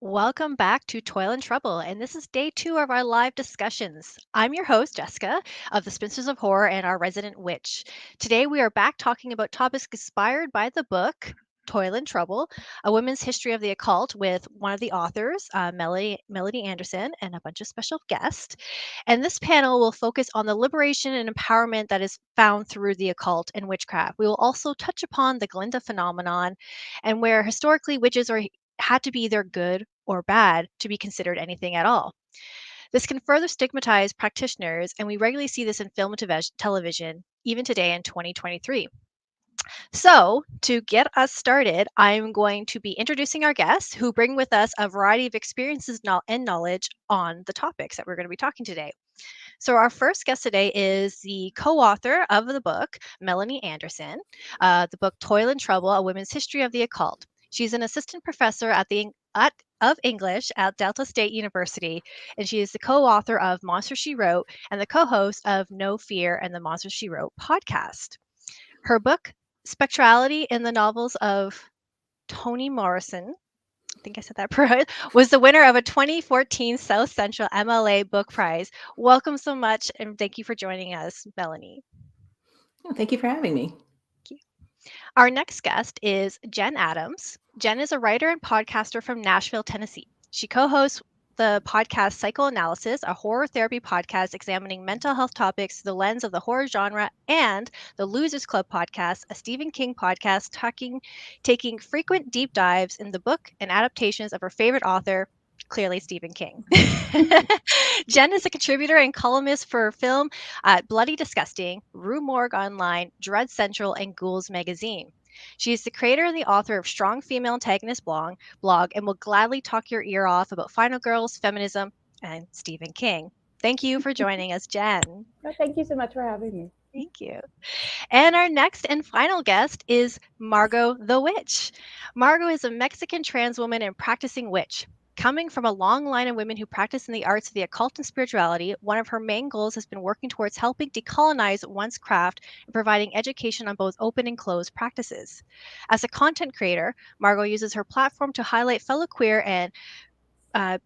Welcome back to Toil and Trouble, and this is day 2 of our live discussions. I'm your host, Jessica, of the Spinsters of Horror and our resident witch. Today we are back talking about topics inspired by the book Toil and Trouble, A Women's History of the Occult, with one of the authors, Melanie Anderson, and a bunch of special guests. And this panel will focus on the liberation and empowerment that is found through the occult and witchcraft. We will also touch upon the Glinda phenomenon and where historically witches are had to be either good or bad to be considered anything at all. This can further stigmatize practitioners, and we regularly see this in film and television, even today in 2023. So, to get us started, I'm going to be introducing our guests who bring with us a variety of experiences and knowledge on the topics that we're going to be talking today. So, our first guest today is the co author of the book, Melanie Anderson, the book Toil and Trouble, A Women's History of the Occult. She's an assistant professor of English at Delta State University, and she is the co author of Monster She Wrote and the co host of No Fear and the Monster She Wrote podcast. Her book, Spectrality in the Novels of Toni Morrison, I think I said that right, was the winner of a 2014 South Central MLA Book Prize. Welcome so much, and thank you for joining us, Melanie. Oh, thank you for having me. Thank you. Our next guest is Jen Adams. Jen is a writer and podcaster from Nashville, Tennessee. She co-hosts the podcast Psychoanalysis, a horror therapy podcast examining mental health topics through the lens of the horror genre, and the Losers Club podcast, a Stephen King podcast taking frequent deep dives in the book and adaptations of her favorite author, clearly Stephen King. Jen is a contributor and columnist for film at Bloody Disgusting, Rue Morgue Online, Dread Central, and Ghouls Magazine. She is the creator and the author of Strong Female Antagonist blog and will gladly talk your ear off about Final Girls, feminism, and Stephen King. Thank you for joining us, Jen. Oh, thank you so much for having me. Thank you. And our next and final guest is Margot the Witch. Margot is a Mexican trans woman and practicing witch. Coming from a long line of women who practice in the arts of the occult and spirituality, one of her main goals has been working towards helping decolonize one's craft and providing education on both open and closed practices. As a content creator, Margot uses her platform to highlight fellow queer and uh,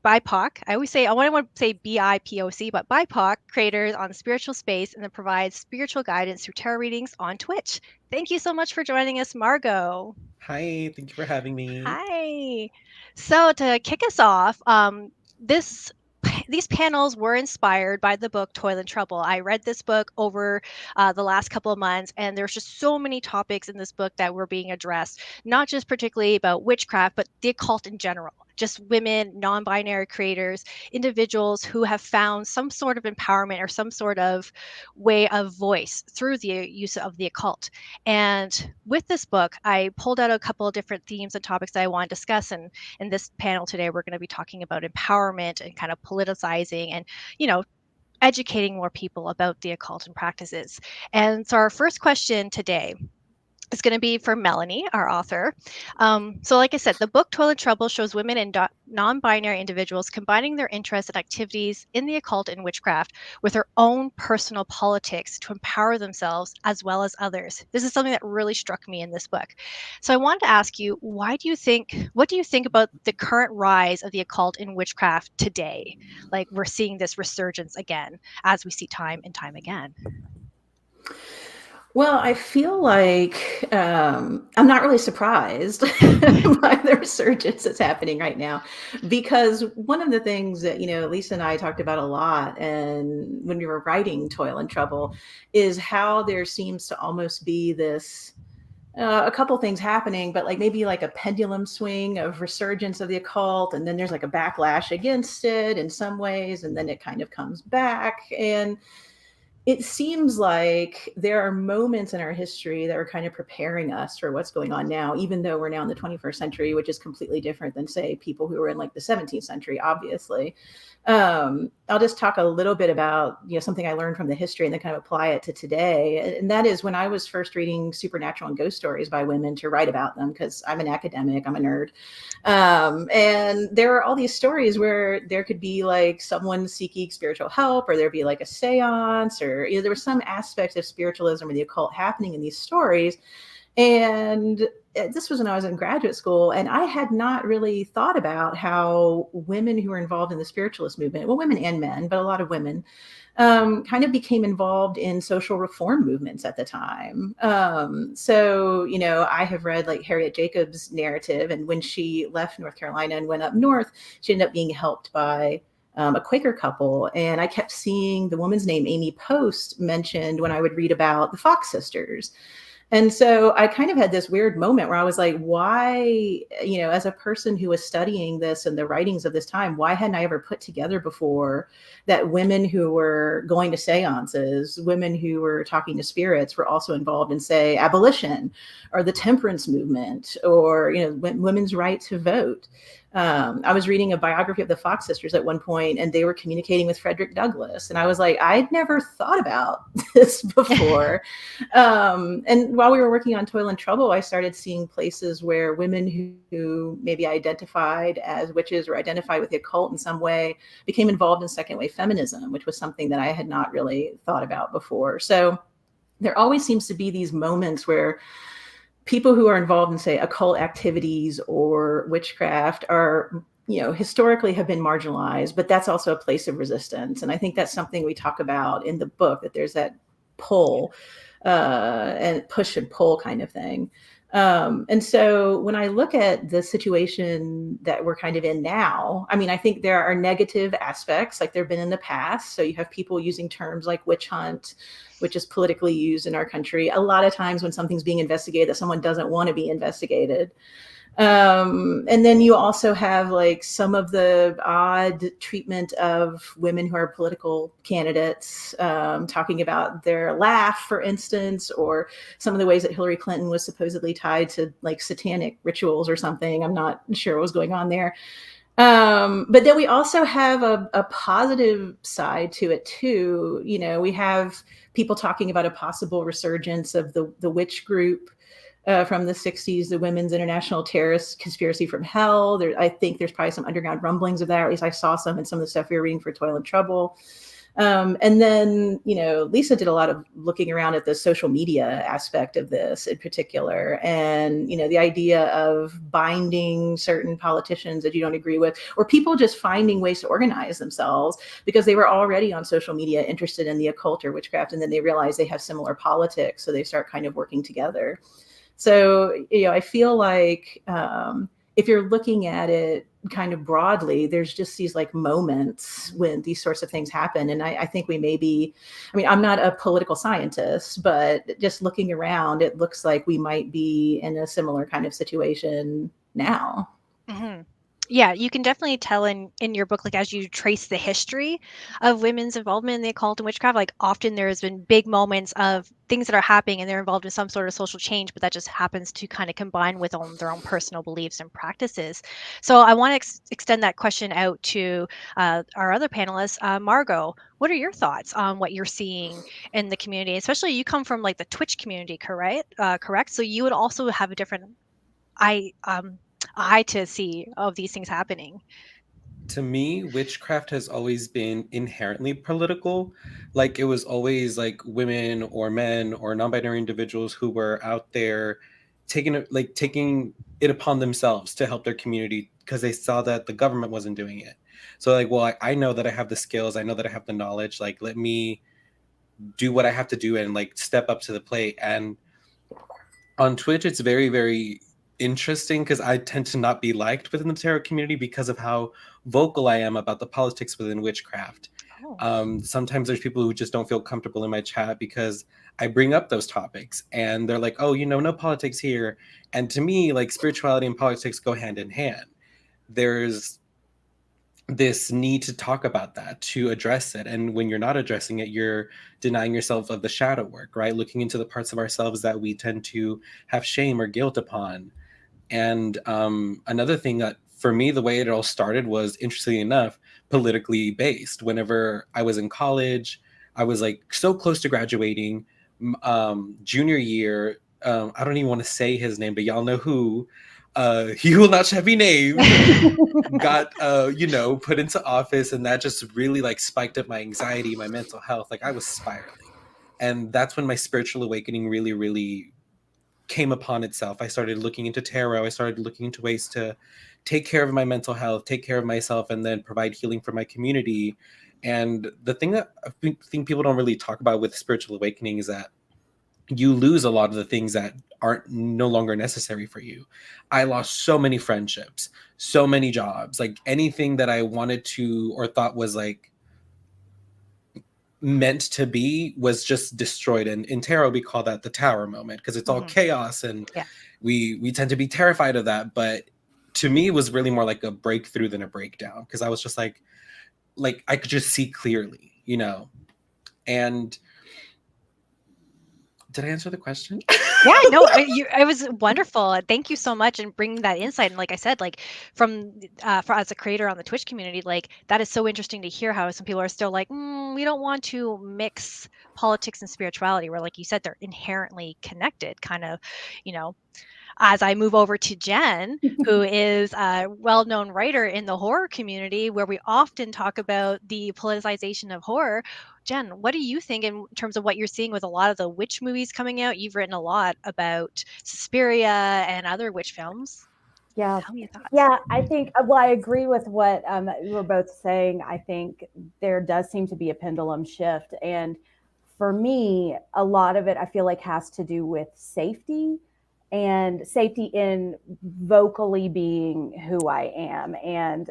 BIPOC. I want to say BIPOC, but BIPOC creators on the spiritual space and then provides spiritual guidance through tarot readings on Twitch. Thank you so much for joining us, Margot. Hi, thank you for having me. Hi. So to kick us off, this these panels were inspired by the book Toil and Trouble. I read this book over the last couple of months, and there's just so many topics in this book that were being addressed, not just particularly about witchcraft, but the occult in general. Just women, non binary creators, individuals who have found some sort of empowerment or some sort of way of voice through the use of the occult. And with this book, I pulled out a couple of different themes and topics that I want to discuss. And in this panel today, we're going to be talking about empowerment and kind of politicizing and, educating more people about the occult and practices. And so our first question today is going to be for Melanie, our author. So like I said, the book Toil and Trouble shows women and non-binary individuals combining their interests and activities in the occult and witchcraft with their own personal politics to empower themselves as well as others. This is something that really struck me in this book. So I wanted to ask you, what do you think about the current rise of the occult and witchcraft today? Like we're seeing this resurgence again, as we see time and time again. Well, I feel like I'm not really surprised by the resurgence that's happening right now, because one of the things that, Lisa and I talked about a lot, and when we were writing Toil and Trouble, is how there seems to almost be this a couple things happening, but like maybe like a pendulum swing of resurgence of the occult, and then there's like a backlash against it in some ways, and then it kind of comes back. And it seems like there are moments in our history that are kind of preparing us for what's going on now, even though we're now in the 21st century, which is completely different than, say, people who were in like the 17th century, obviously. I'll just talk a little bit about, something I learned from the history and then kind of apply it to today. And that is when I was first reading supernatural and ghost stories by women to write about them, because I'm an academic, I'm a nerd. And there are all these stories where there could be like someone seeking spiritual help, or there'd be like a seance, or there was some aspect of spiritualism or the occult happening in these stories. And this was when I was in graduate school, and I had not really thought about how women who were involved in the spiritualist movement, well, women and men, but a lot of women, kind of became involved in social reform movements at the time. So, I have read like Harriet Jacobs' narrative, and when she left North Carolina and went up north, she ended up being helped by a Quaker couple. And I kept seeing the woman's name, Amy Post, mentioned when I would read about the Fox sisters. And so I kind of had this weird moment where I was like, why, as a person who was studying this and the writings of this time, why hadn't I ever put together before that women who were going to seances, women who were talking to spirits were also involved in, say, abolition or the temperance movement or, women's right to vote. I was reading a biography of the Fox sisters at one point, and they were communicating with Frederick Douglass. And I was like, I'd never thought about this before. And while we were working on Toil and Trouble, I started seeing places where women who maybe identified as witches or identified with the occult in some way became involved in second wave feminism, which was something that I had not really thought about before. So there always seems to be these moments where people who are involved in, say, occult activities or witchcraft are, historically have been marginalized, but that's also a place of resistance. And I think that's something we talk about in the book, that there's that pull and push and pull kind of thing. And so when I look at the situation that we're kind of in now, I think there are negative aspects like there have been in the past. So you have people using terms like witch hunt, which is politically used in our country a lot of times when something's being investigated that someone doesn't want to be investigated. And then you also have like some of the odd treatment of women who are political candidates, talking about their laugh, for instance, or some of the ways that Hillary Clinton was supposedly tied to like satanic rituals or something. I'm not sure what was going on there. But then we also have a positive side to it too. We have people talking about a possible resurgence of the witch group from the 60s, the Women's International Terrorist Conspiracy from Hell. I think there's probably some underground rumblings of that. Or at least I saw some in some of the stuff we were reading for Toil and Trouble. And then, Lisa did a lot of looking around at the social media aspect of this in particular. And, the idea of binding certain politicians that you don't agree with, or people just finding ways to organize themselves because they were already on social media interested in the occult or witchcraft. And then they realize they have similar politics. So they start kind of working together. So, I feel like if you're looking at it kind of broadly, there's just these like moments when these sorts of things happen. And I think we may be, I'm not a political scientist, but just looking around, it looks like we might be in a similar kind of situation now. Mm-hmm. Yeah, you can definitely tell in your book, like as you trace the history of women's involvement in the occult and witchcraft, like often there's been big moments of things that are happening and they're involved in some sort of social change, but that just happens to kind of combine with their own personal beliefs and practices. So I want to extend that question out to our other panelists. Margot, what are your thoughts on what you're seeing in the community? Especially you come from like the Twitch community, correct? Correct. So you would also have a different eye to see of these things happening. To me, witchcraft has always been inherently political. Like it was always like women or men or non-binary individuals who were out there taking it upon themselves to help their community because they saw that the government wasn't doing it. So like, well, I know that I have the skills, I know that I have the knowledge, like let me do what I have to do and like step up to the plate. And on Twitch, it's very, very interesting because I tend to not be liked within the tarot community because of how vocal I am about the politics within witchcraft. Sometimes there's people who just don't feel comfortable in my chat because I bring up those topics and they're like, oh, no politics here. And to me, like spirituality and politics go hand in hand. There's this need to talk about that, to address it. And when you're not addressing it, you're denying yourself of the shadow work, right? Looking into the parts of ourselves that we tend to have shame or guilt upon. And another thing that for me, the way it all started was, interestingly enough, politically based. Whenever I was in college, I was like so close to graduating. Junior year, I don't even want to say his name, but y'all know who. He will not shall be named, got, put into office. And that just really like spiked up my anxiety, my mental health. Like I was spiraling. And that's when my spiritual awakening really, really came upon itself. I started looking into tarot. I started looking into ways to take care of my mental health, take care of myself, and then provide healing for my community. And the thing that I think people don't really talk about with spiritual awakening is that you lose a lot of the things that aren't no longer necessary for you. I lost so many friendships, so many jobs, like anything that I wanted to or thought was like meant to be was just destroyed. And in tarot we call that the tower moment, because it's all chaos, and Yeah. we tend to be terrified of that. But to me it was really more like a breakthrough than a breakdown, because I was just like I could just see clearly, you know. And did I answer the question? Yeah, no, it was wonderful. Thank you so much and bringing that insight. And like I said, like for as a creator on the Twitch community, like that is so interesting to hear how some people are still like, we don't want to mix politics and spirituality, where like you said, they're inherently connected, kind of, you know. As I move over to Jen, who is a well-known writer in the horror community, where we often talk about the politicization of horror. Jen, what do you think in terms of what you're seeing with a lot of the witch movies coming out? You've written a lot about Suspiria and other witch films. Yeah. Tell me your thoughts. Yeah, I think, well, I agree with what you were both saying. I think there does seem to be a pendulum shift. And for me, a lot of it, I feel like, has to do with safety, and safety in vocally being who I am. And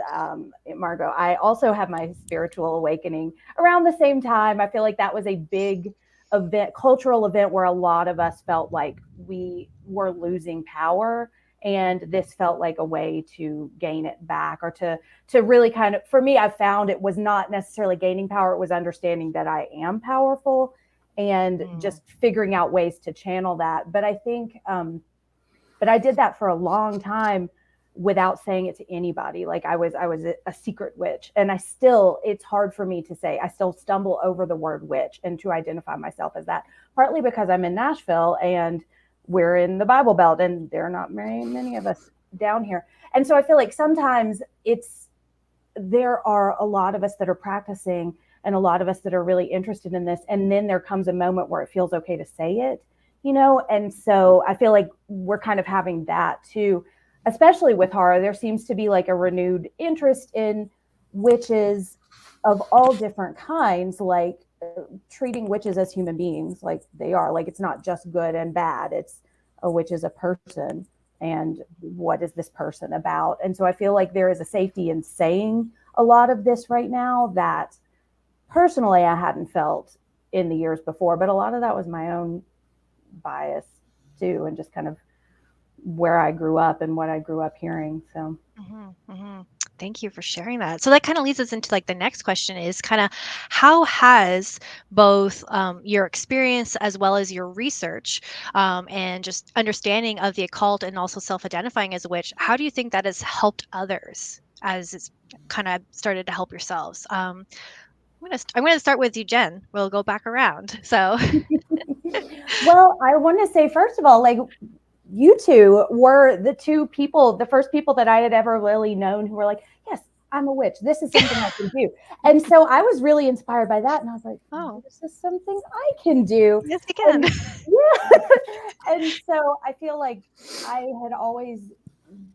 Margot, I also have my spiritual awakening around the same time. I feel like that was a big event, cultural event, where a lot of us felt like we were losing power. And this felt like a way to gain it back, or to really kind of, for me, I found it was not necessarily gaining power. It was understanding that I am powerful, and just figuring out ways to channel that. But I think, but I did that for a long time without saying it to anybody. Like I was a secret witch, and it's hard for me to say. I still stumble over the word witch and to identify myself as that, partly because I'm in Nashville and we're in the Bible Belt, and there are not very many of us down here. And so I feel like sometimes there are a lot of us that are practicing, and a lot of us that are really interested in this. And then there comes a moment where it feels okay to say it, you know? And so I feel like we're kind of having that too, especially with horror. There seems to be like a renewed interest in witches of all different kinds, like treating witches as human beings, like they are. Like it's not just good and bad. It's a witch is a person, and what is this person about? And so I feel like there is a safety in saying a lot of this right now that personally I hadn't felt in the years before. But a lot of that was my own bias too, and just kind of where I grew up and what I grew up hearing. So Thank you for sharing that. So that kind of leads us into like the next question is kind of how has both your experience as well as your research and just understanding of the occult and also self-identifying as a witch, how do you think that has helped others as it's kind of started to help yourselves? I'm gonna start with you, Jen. We'll go back around. So well, I want to say, first of all, like, you two were the first people that I had ever really known who were like, yes, I'm a witch. This is something I can do. And so I was really inspired by that. And I was like, oh, this is something I can do. Yes, you can. Yeah. And so I feel like I had always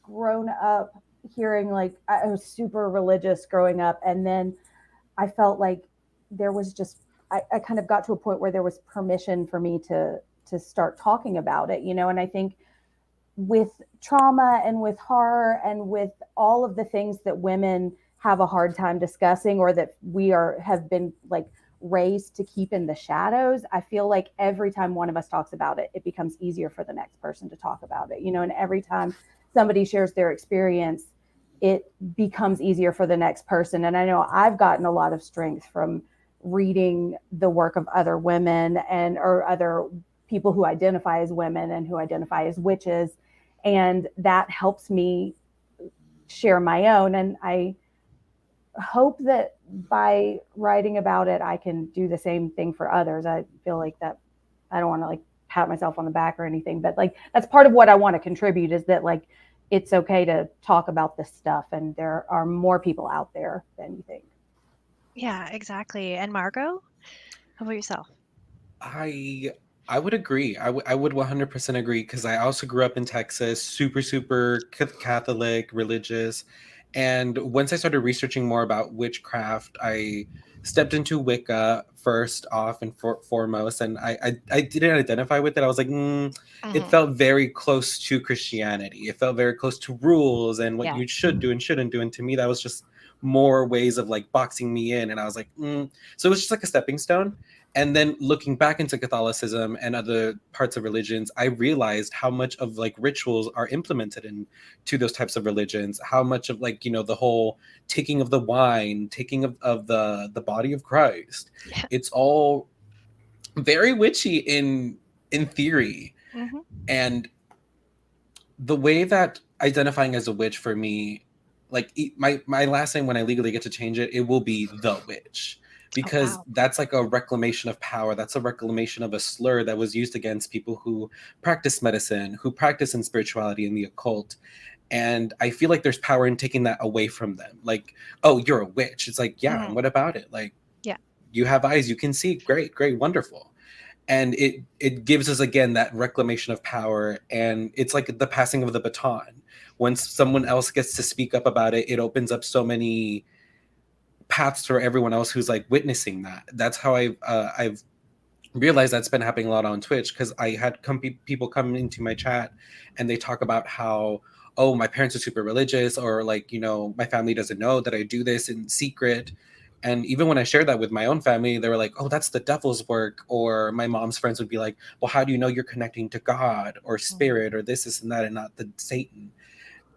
grown up hearing, like, I was super religious growing up. And then I felt like there was just, I kind of got to a point where there was permission for me to start talking about it, you know. And I think with trauma and with horror and with all of the things that women have a hard time discussing, or that have been like raised to keep in the shadows, I feel like every time one of us talks about it, it becomes easier for the next person to talk about it, you know. And every time somebody shares their experience, it becomes easier for the next person. And I know I've gotten a lot of strength from reading the work of other women or other people who identify as women and who identify as witches. And that helps me share my own. And I hope that by writing about it, I can do the same thing for others. I feel like that I don't want to like pat myself on the back or anything, but like that's part of what I want to contribute, is that like it's okay to talk about this stuff, and there are more people out there than you think. Yeah, exactly. And Margot, how about yourself? I would agree. I would 100% agree, because I also grew up in Texas, super, super Catholic, religious. And once I started researching more about witchcraft, I stepped into Wicca first off and foremost. And I didn't identify with it. I was like, it Mhm. felt very close to Christianity. It felt very close to rules and what Yeah. you should do and shouldn't do. And to me, that was just more ways of like boxing me in. And I was like, So it was just like a stepping stone. And then looking back into Catholicism and other parts of religions, I realized how much of like rituals are implemented into those types of religions, how much of like, the whole taking of the wine, taking of the body of Christ. Yeah. It's all very witchy in theory. Mhm. And the way that identifying as a witch for me, like my last name, when I legally get to change it, it will be the witch, Oh, because wow. that's like a reclamation of power. That's a reclamation of a slur that was used against people who practice medicine, who practice in spirituality and the occult. And I feel like there's power in taking that away from them. Like, oh, you're a witch. It's like, yeah, and Mhm. what about it? Like, Yeah. you have eyes, you can see. Great, great, wonderful. And it gives us again that reclamation of power, and it's like the passing of the baton. Once someone else gets to speak up about it, it opens up so many paths for everyone else who's like witnessing that. That's how I've realized that's been happening a lot on Twitch, because I had people come into my chat and they talk about how, oh, my parents are super religious, or like, my family doesn't know that I do this in secret. And even when I shared that with my own family, they were like, oh, that's the devil's work. Or my mom's friends would be like, well, how do you know you're connecting to God or Mhm. spirit or this and that, and not the Satan?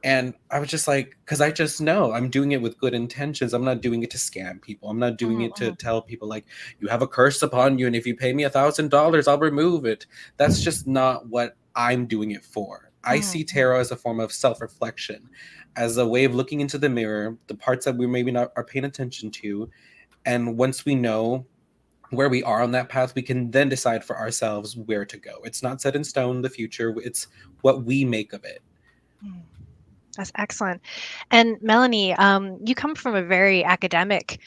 And I was just like, because I just know I'm doing it with good intentions. I'm not doing it to scam people. I'm not doing Mhm. it to Mhm. tell people like, you have a curse upon you, and if you pay me $1,000, I'll remove it. That's just not what I'm doing it for. I see Mhm. tarot as a form of self-reflection, as a way of looking into the mirror, the parts that we maybe not are paying attention to. And once we know where we are on that path, we can then decide for ourselves where to go. It's not set in stone, the future. It's what we make of it. Mhm. That's excellent. And Melanie, you come from a very academic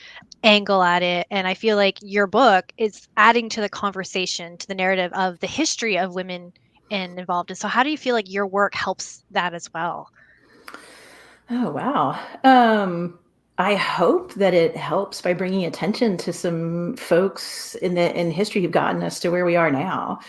angle at it, and I feel like your book is adding to the conversation, to the narrative of the history of women and involved. And so, how do you feel like your work helps that as well? Oh, wow. I hope that it helps by bringing attention to some folks in history who've gotten us to where we are now.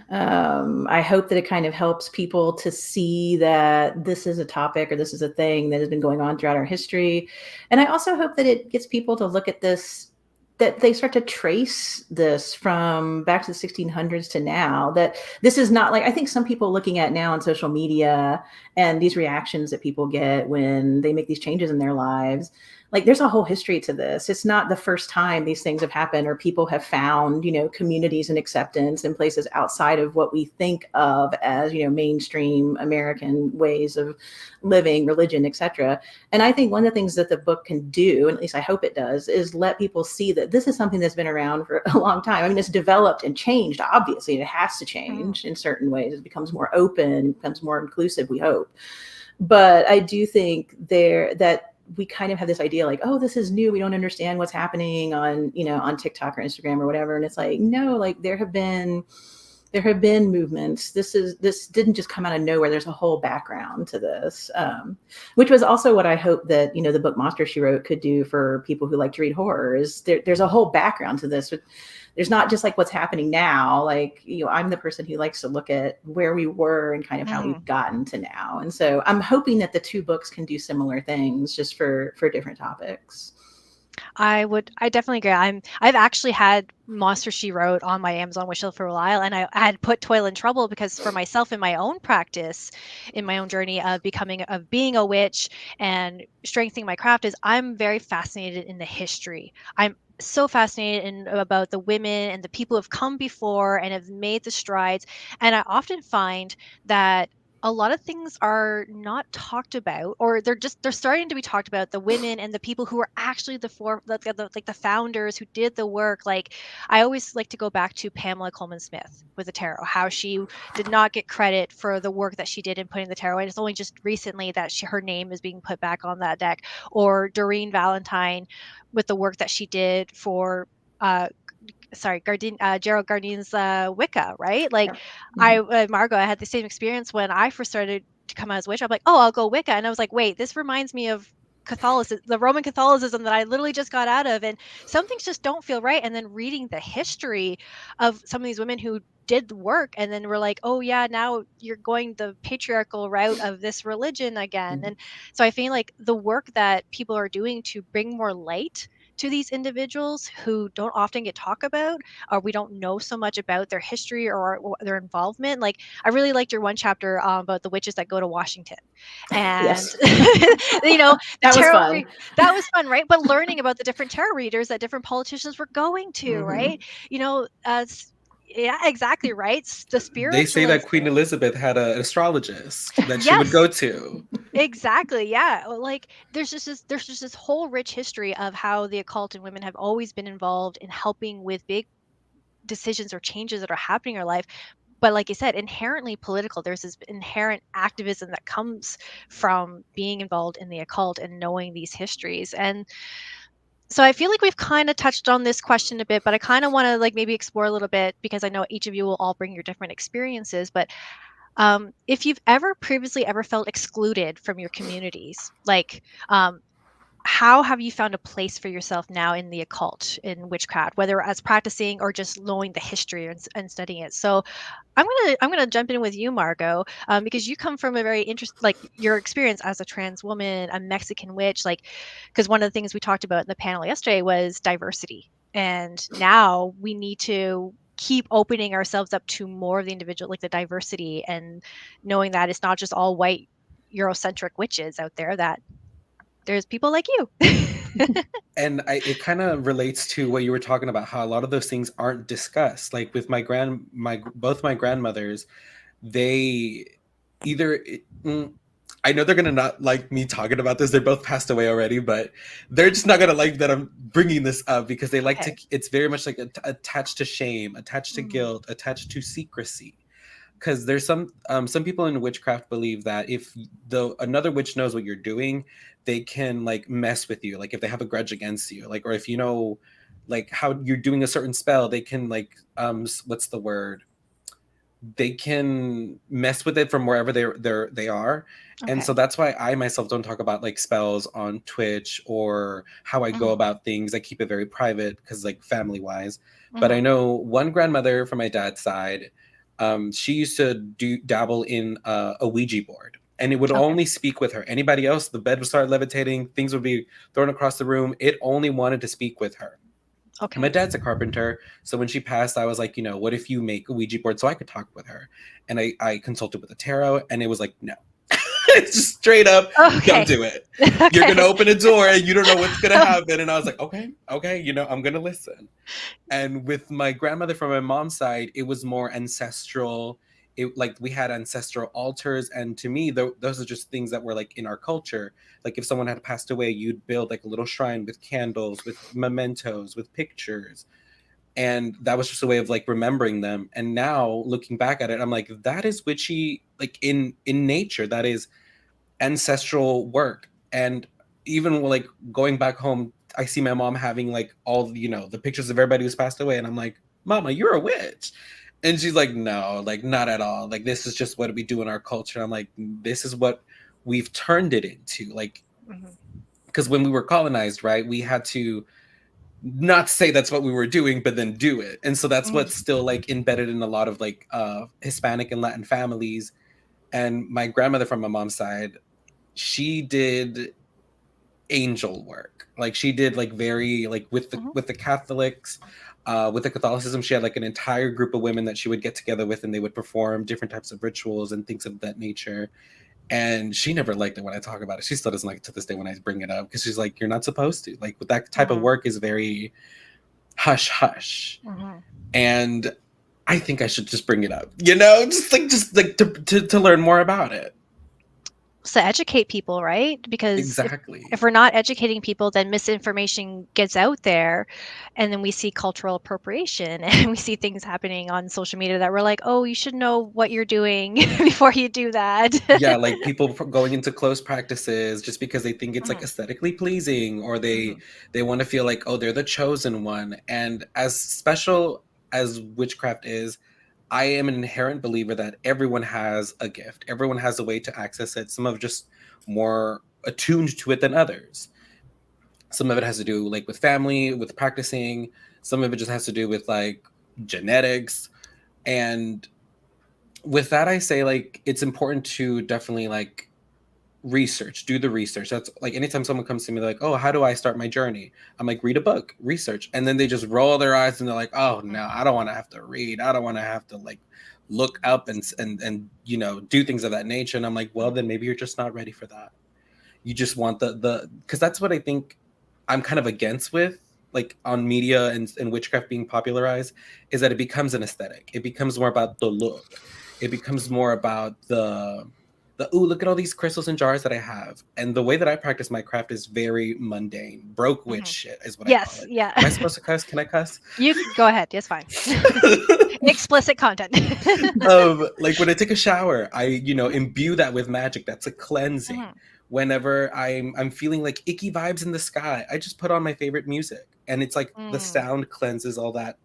I hope that it kind of helps people to see that this is a topic or this is a thing that has been going on throughout our history. And I also hope that it gets people to look at this, that they start to trace this from back to the 1600s to now, that this is not like, I think some people looking at now on social media and these reactions that people get when they make these changes in their lives, like there's a whole history to this. It's not the first time these things have happened, or people have found, communities and acceptance in places outside of what we think of as, mainstream American ways of living, religion, etc. And I think one of the things that the book can do, and at least I hope it does, is let people see that this is something that's been around for a long time. I mean, it's developed and changed, obviously, and it has to Mhm. change in certain ways. It becomes more open, it becomes more inclusive, we hope. But I do think that we kind of have this idea like, oh, this is new, we don't understand what's happening on TikTok or Instagram or whatever. And it's like, no, like there have been movements. This didn't just come out of nowhere. There's a whole background to this, which was also what I hope that the book Monster She Wrote could do for people who like to read horror. Is there's a whole background to this. There's not just like what's happening now. Like, I'm the person who likes to look at where we were and kind of how we've Mhm. gotten to now. And so I'm hoping that the two books can do similar things, just for different topics. I definitely agree. I've actually had Monster She Wrote on my Amazon wish list for a while, and I had put Toil and Trouble because for myself in my own practice, in my own journey of being a witch and strengthening my craft, is I'm very fascinated in the history. I'm so fascinated about the women and the people who have come before and have made the strides. And I often find that a lot of things are not talked about, or they're starting to be talked about, the women and the people who are actually like the founders who did the work. Like, I always like to go back to Pamela Coleman Smith with the tarot, how she did not get credit for the work that she did in putting the tarot, and it's only just recently that her name is being put back on that deck. Or Doreen Valentine with the work that she did for uh Gerald Gardine's Wicca, right? Like Yeah. Mhm. Margot, I had the same experience when I first started to come out as witch. I'm like, oh, I'll go Wicca, and I was like, wait, this reminds me of Catholicism, the Roman Catholicism that I literally just got out of, and some things just don't feel right. And then reading the history of some of these women who did the work, and then we're like, oh yeah, now you're going the patriarchal route of this religion again. Mhm. And so I feel like the work that people are doing to bring more light to these individuals who don't often get talked about, or we don't know so much about their history or their involvement. Like I really liked your one chapter about the witches that go to Washington, and Yes. you know, the That was tarot fun. that was fun, right? But learning about the different tarot readers that different politicians were going to, right? Mhm. You know, yeah, exactly, right. The They say that spiritualists. Queen Elizabeth had an astrologist that she would Yes, go to. exactly. Yeah. Like there's just this whole rich history of how the occult and women have always been involved in helping with big decisions or changes that are happening in our life. But like you said, inherently political. There's this inherent activism that comes from being involved in the occult and knowing these histories. And so I feel like we've kind of touched on this question a bit, but I kind of want to like maybe explore a little bit, because I know each of you will all bring your different experiences. But if you've ever previously ever felt excluded from your communities, like how have you found a place for yourself now in the occult, in witchcraft, whether as practicing or just knowing the history and studying it? So I'm gonna jump in with you, Margot, because you come from a very like your experience as a trans woman, a Mexican witch, like because one of the things we talked about in the panel yesterday was diversity, and now we need to keep opening ourselves up to more of the individual, like the diversity, and knowing that it's not just all white Eurocentric witches out there, that there's people like you. And it kind of relates to what you were talking about, how a lot of those things aren't discussed. Like with both my grandmothers, they either I know they're gonna not like me talking about this. They're both passed away already, but they're just not gonna like that I'm bringing this up, because they like to. Okay. It's very much like attached to shame, attached to Mhm. guilt, attached to secrecy. Because there's some people in witchcraft believe that if another witch knows what you're doing, they can like mess with you. Like if they have a grudge against you, like, or if you know, like how you're doing a certain spell, they can like what's the word? They can mess with it from wherever they are. And Okay. so that's why I myself don't talk about like spells on Twitch or how I go Mhm. about things. I keep it very private because like family wise. But I Mhm. know one grandmother from my dad's side, she used to dabble in a Ouija board, and it would Okay. only speak with her. Anybody else, the bed would start levitating, things would be thrown across the room. It only wanted to speak with her. My Okay. dad's a carpenter, so when she passed, I was like, what if you make a Ouija board so I could talk with her? And I consulted with the tarot, and it was like, no. It's just straight up, don't Okay. do it. You're gonna Okay. open a door and you don't know what's gonna happen. And I was like, okay, I'm gonna listen. And with my grandmother from my mom's side, it was more ancestral. It like we had ancestral altars, and to me, those are just things that were like in our culture. Like if someone had passed away, you'd build like a little shrine with candles, with mementos, with pictures, and that was just a way of like remembering them. And now looking back at it, I'm like, that is witchy, like in nature. That is ancestral work. And even like going back home, I see my mom having like all the pictures of everybody who's passed away, and I'm like, Mama, you're a witch. And she's like, no, like not at all. Like this is just what we do in our culture. And I'm like, this is what we've turned it into. Like, Mhm. because when we were colonized, right, we had to not say that's what we were doing, but then do it. And so that's Mhm. what's still like embedded in a lot of like Hispanic and Latin families. And my grandmother from my mom's side, she did angel work. Like she did like very like Mhm. with the Catholics, with the Catholicism, she had like an entire group of women that she would get together with, and they would perform different types of rituals and things of that nature. And she never liked it when I talk about it. She still doesn't like it to this day when I bring it up, because she's like, you're not supposed to. Like with that type of Mhm. work is very hush hush. Mhm. And I think I should just bring it up, just like to learn more about it. helps to educate people, right? Because Exactly. if we're not educating people, then misinformation gets out there, and then we see cultural appropriation and we see things happening on social media that we're like, oh, you should know what you're doing before you do that. Yeah, like people going into close practices just because they think it's like Mhm, aesthetically pleasing, or mhm, they want to feel like, oh, they're the chosen one. And as special as witchcraft is, I am an inherent believer that everyone has a gift. Everyone has a way to access it. Some of just more attuned to it than others. Some of it has to do like with family, with practicing. Some of it just has to do with like genetics. And with that, I say like it's important to definitely like do the research. That's like anytime someone comes to me like, oh, how do I start my journey? I'm like, read a book, research. And then they just roll their eyes and they're like, oh no, I don't want to have to read. I don't want to have to like look up and you know, do things of that nature. And I'm like, well, then maybe you're just not ready for that. You just want the because that's what I think I'm kind of against with like on media and witchcraft being popularized, is that it becomes an aesthetic. It becomes more about the look. It becomes more about the ooh, look at all these crystals and jars that I have. And the way that I practice my craft is very mundane. Broke witch mhm. shit is what I call Yes, it. yeah. Am I supposed to cuss? Can I cuss? You can go ahead. It's fine. Explicit content. Like when I take a shower, I, you know, imbue that with magic. That's a cleansing. Mhm, Whenever I'm feeling like icky vibes in the sky, I just put on my favorite music. And it's like the mm, sound cleanses all that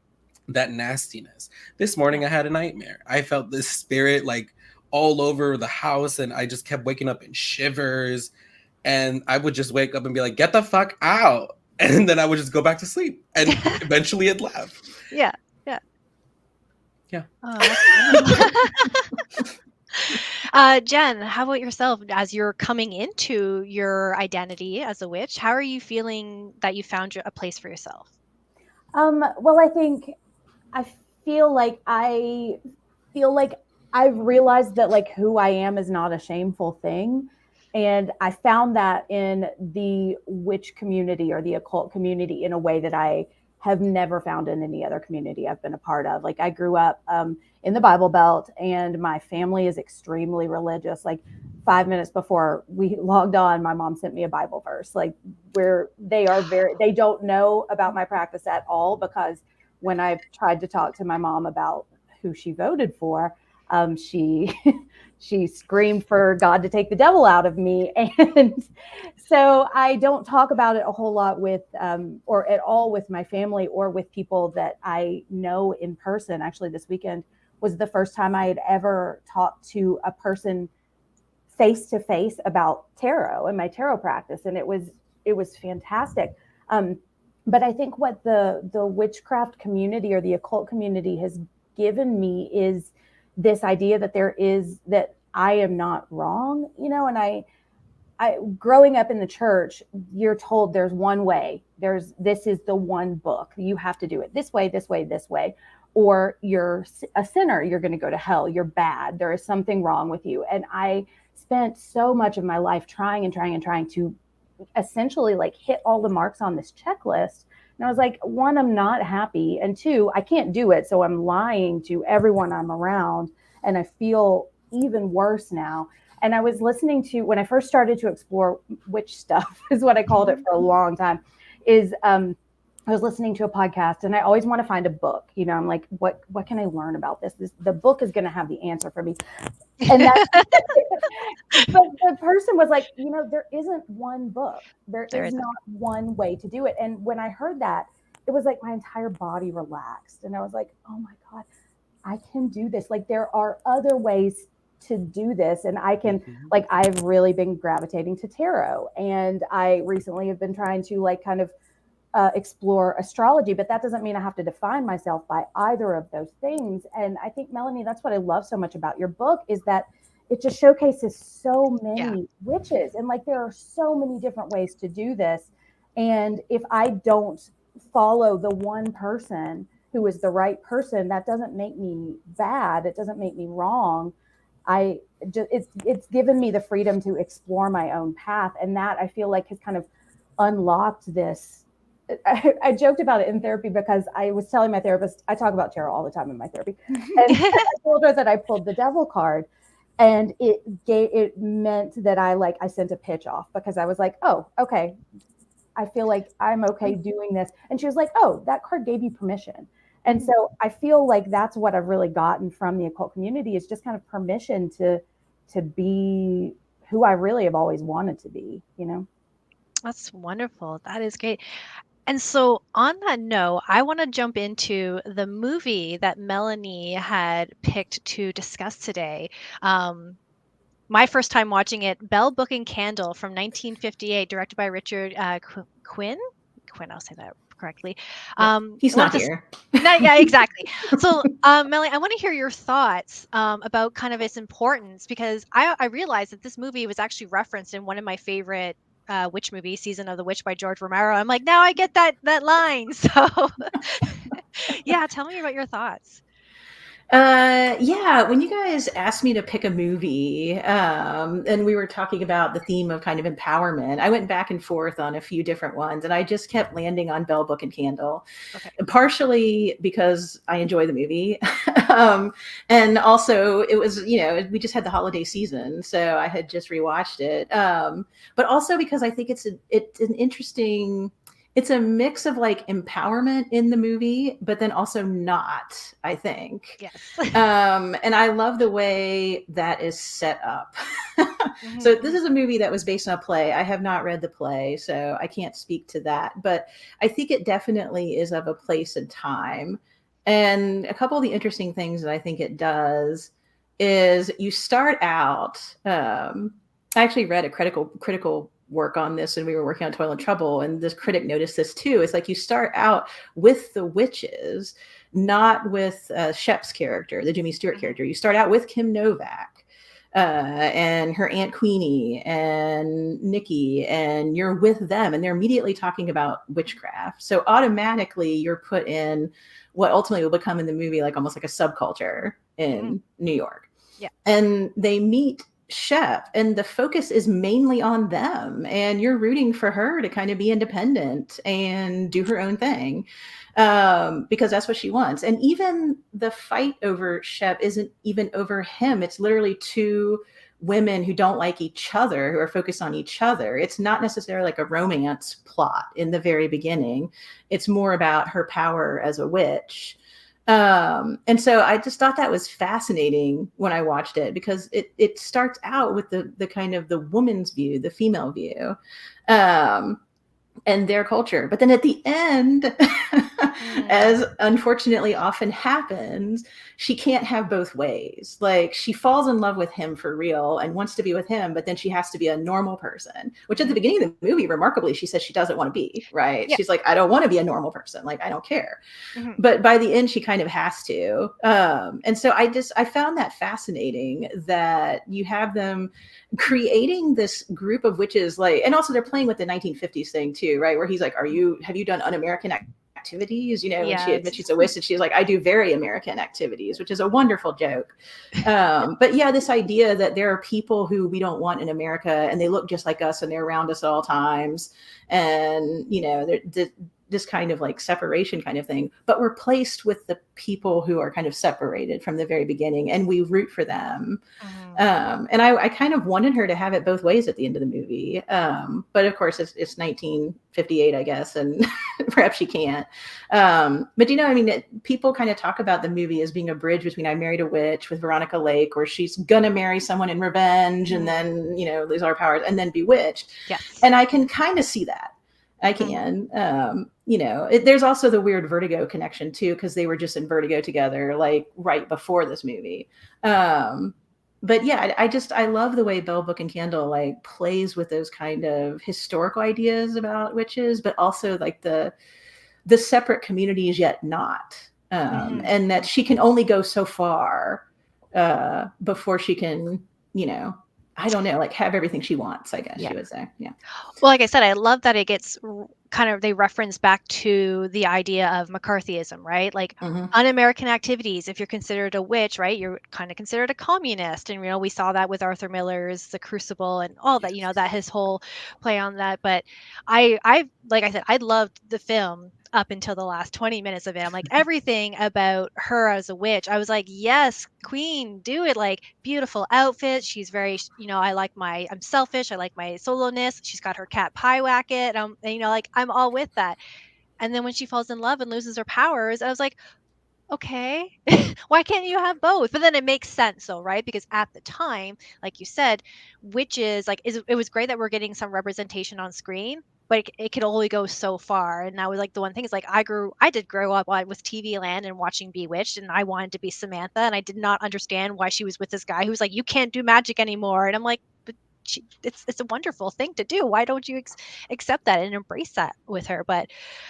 nastiness. This morning yeah. I had a nightmare. I felt this spirit like all over the house, and I just kept waking up in shivers. And I would just wake up and be like, get the fuck out. And then I would just go back to sleep. And eventually it left. Yeah, yeah. Yeah. Oh, that's wonderful. Jen, how about yourself? As you're coming into your identity as a witch, how are you feeling that you found a place for yourself? Well, I think I feel like I feel like I've realized that like who I am is not a shameful thing. And I found that in the witch community or the occult community in a way that I have never found in any other community I've been a part of. Like I grew up in the Bible Belt, and my family is extremely religious. Like 5 minutes before we logged on, my mom sent me a Bible verse. Like where they don't know about my practice at all, because when I've tried to talk to my mom about who she voted for, she she screamed for God to take the devil out of me. And so I don't talk about it a whole lot with or at all with my family or with people that I know in person. Actually, this weekend was the first time I had ever talked to a person face to face about tarot and my tarot practice, and it was fantastic. But I think what the witchcraft community or the occult community has given me is this idea that I am not wrong, you know. And I growing up in the church, you're told there's one way. This is the one book. You have to do it this way, this way, this way, or you're a sinner. You're going to go to hell. You're bad. There is something wrong with you. And I spent so much of my life trying and trying and trying to essentially like hit all the marks on this checklist. And I was like, one, I'm not happy. And two, I can't do it. So I'm lying to everyone I'm around. And I feel even worse now. And I was listening to, when I first started to explore witch stuff, is what I called it for a long time, is I was listening to a podcast, and I always want to find a book. You know, I'm like, what can I learn about this? The book is going to have the answer for me. And that, but the person was like, you know, there isn't one book. There is not one way to do it. And when I heard that, it was like my entire body relaxed. And I was like, oh my God, I can do this. Like there are other ways to do this. And I can, like, I've really been gravitating to tarot. And I recently have been trying to like kind of explore astrology, but that doesn't mean I have to define myself by either of those things. And I think, Melanie, that's what I love so much about your book, is that it just showcases so many witches, and like there are so many different ways to do this. And if I don't follow the one person who is the right person, that doesn't make me bad. It doesn't make me wrong. It's given me the freedom to explore my own path, and that I feel like has kind of unlocked this. I joked about it in therapy because I was telling my therapist, I talk about tarot all the time in my therapy. And I told her that I pulled the devil card. And it meant that I sent a pitch off because I was like, oh, okay, I feel like I'm okay doing this. And she was like, oh, that card gave you permission. And so I feel like that's what I've really gotten from the occult community, is just kind of permission to be who I really have always wanted to be, you know? That's wonderful. That is great. And so, on that note, I want to jump into the movie that Melanie had picked to discuss today. My first time watching it, Bell Book and Candle from 1958, directed by Richard Quinn. Quinn, I'll say that correctly. He's not here. Yeah, exactly. So, Melanie, I want to hear your thoughts about kind of its importance, because I realized that this movie was actually referenced in one of my favorite witch movies, Season of the Witch by George Romero. I'm like, now I get that line. So, yeah, tell me about your thoughts. Yeah, when you guys asked me to pick a movie, and we were talking about the theme of kind of empowerment, I went back and forth on a few different ones, and I just kept landing on Bell Book and Candle, partially because I enjoy the movie. And also it was, we just had the holiday season, so I had just rewatched it. But also because I think it's an interesting, it's a mix of like empowerment in the movie, but then also not, I think. Yes. And I love the way that is set up. So this is a movie that was based on a play. I have not read the play, so I can't speak to that, but I think it definitely is of a place and time. And a couple of the interesting things that I think it does is you start out, I actually read a critical work on this, and we were working on Toil and Trouble, and this critic noticed this too. It's like you start out with the witches, not with Shep's character, the Jimmy Stewart character. You start out with Kim Novak and her Aunt Queenie and Nikki, and you're with them, and they're immediately talking about witchcraft. So automatically you're put in what ultimately will become in the movie like almost like a subculture in New York. Yeah. And they meet Shep, and the focus is mainly on them, and you're rooting for her to kind of be independent and do her own thing, because that's what she wants. And even the fight over Shep isn't even over him. It's literally two women who don't like each other, who are focused on each other. It's not necessarily like a romance plot in the very beginning. It's more about her power as a witch. And so I just thought that was fascinating when I watched it, because it starts out with the kind of the woman's view, the female view, and their culture. But then at the end, as unfortunately often happens, she can't have both ways. Like, she falls in love with him for real and wants to be with him, but then she has to be a normal person, which at the beginning of the movie, remarkably, she says she doesn't want to be, right? Yeah. She's like, I don't want to be a normal person. Like, I don't care. But by the end, she kind of has to. And so I found that fascinating, that you have them creating this group of witches, like, and also they're playing with the 1950s thing too, right? Where he's like, have you done un-American activities? When she admits she's a witch, and she's like, I do very American activities, which is a wonderful joke. But yeah, this idea that there are people who we don't want in America, and they look just like us, and they're around us at all times, and this kind of like separation kind of thing, but we're placed with the people who are kind of separated from the very beginning, and we root for them. And I kind of wanted her to have it both ways at the end of the movie. But of course it's 1958, I guess, and perhaps she can't. But people kind of talk about the movie as being a bridge between I Married a Witch with Veronica Lake, where she's gonna marry someone in revenge and then, lose all her powers and then bewitched. Yes. And I can kind of see that. I can. There's also the weird Vertigo connection too, because they were just in Vertigo together, like right before this movie. But yeah, I love the way Bell Book and Candle like plays with those kind of historical ideas about witches, but also like the separate communities yet not, and that she can only go so far before she can, I don't know, like have everything she wants, I guess you would say. Yeah. Well, like I said, I love that it gets they reference back to the idea of McCarthyism, right? Like Mhm. un-American activities. If you're considered a witch, right, you're kind of considered a communist. And, we saw that with Arthur Miller's The Crucible and all that, that his whole play on that. But like I said, I loved the film up until the last 20 minutes of it. I'm like, everything about her as a witch, I was like, yes, queen, do it. Like, beautiful outfit. She's very, I'm selfish. I like my soloness. She's got her cat pie wacket. And, like, I'm all with that. And then when she falls in love and loses her powers, I was like, okay, why can't you have both? But then it makes sense though, right? Because at the time, like you said, witches, like, it was great that we're getting some representation on screen, but it could only go so far. And that was like the one thing is like, I did grow up with TV Land and watching Bewitched, and I wanted to be Samantha, and I did not understand why she was with this guy who was like, you can't do magic anymore. And I'm like, but it's a wonderful thing to do. Why don't you accept that and embrace that with her? But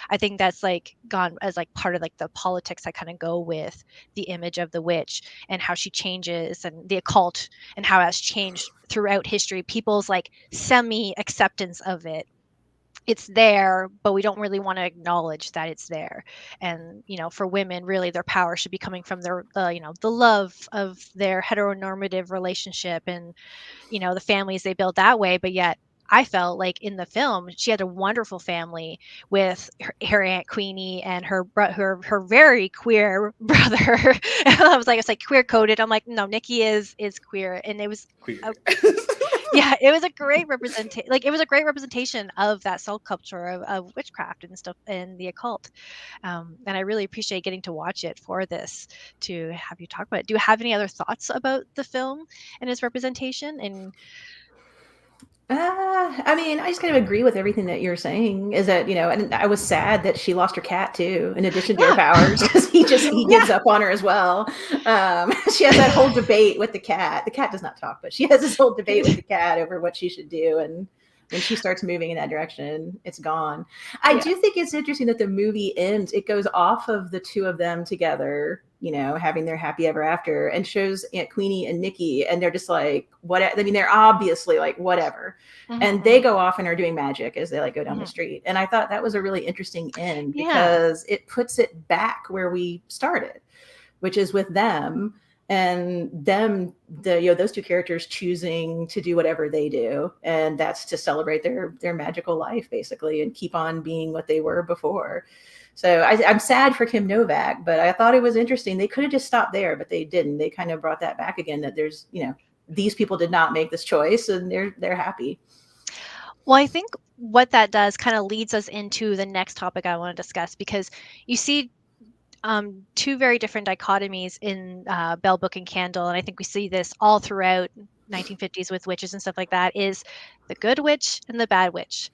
I think that's like gone as like part of like the politics that kind of go with the image of the witch and how she changes, and the occult and how it has changed throughout history. People's like semi acceptance of it. It's there, but we don't really want to acknowledge that it's there. And for women, really their power should be coming from their the love of their heteronormative relationship, and the families they build that way. But yet I felt like in the film she had a wonderful family with her Aunt Queenie and her very queer brother. I was like queer coded. I'm like, no, Nikki is queer. And it was Queer. yeah, it was a great representation. Like, it was a great representation of that subculture of witchcraft and stuff and the occult. And I really appreciate getting to watch it for this, to have you talk about it. Do you have any other thoughts about the film and its representation? And I mean, I just kind of agree with everything that you're saying. Is that and I was sad that she lost her cat too, in addition to her yeah, powers, because he yeah, gives up on her as well. She has that whole debate with the cat. The cat does not talk, but she has this whole debate with the cat over what she should do, and when she starts moving in that direction, it's gone. I yeah, do think it's interesting that the movie ends. It goes off of the two of them together, having their happy ever after, and shows Aunt Queenie and Nikki, and they're just like, what? I mean, they're obviously like, whatever. And they mhm, go off and are doing magic as they like go down the mhm. street. And I thought that was a really interesting end, Yeah, because it puts it back where we started, which is with them, and them, those two characters choosing to do whatever they do, and that's to celebrate their magical life basically, and keep on being what they were before. So I'm sad for Kim Novak, but I thought it was interesting. They could have just stopped there, but they didn't. They kind of brought that back again, that there's these people did not make this choice, and they're happy. well, I think what that does kind of leads us into the next topic I want to discuss, because you see two very different dichotomies in Bell Book and Candle, and I think we see this all throughout 1950s with witches and stuff like that, is the good witch and the bad witch.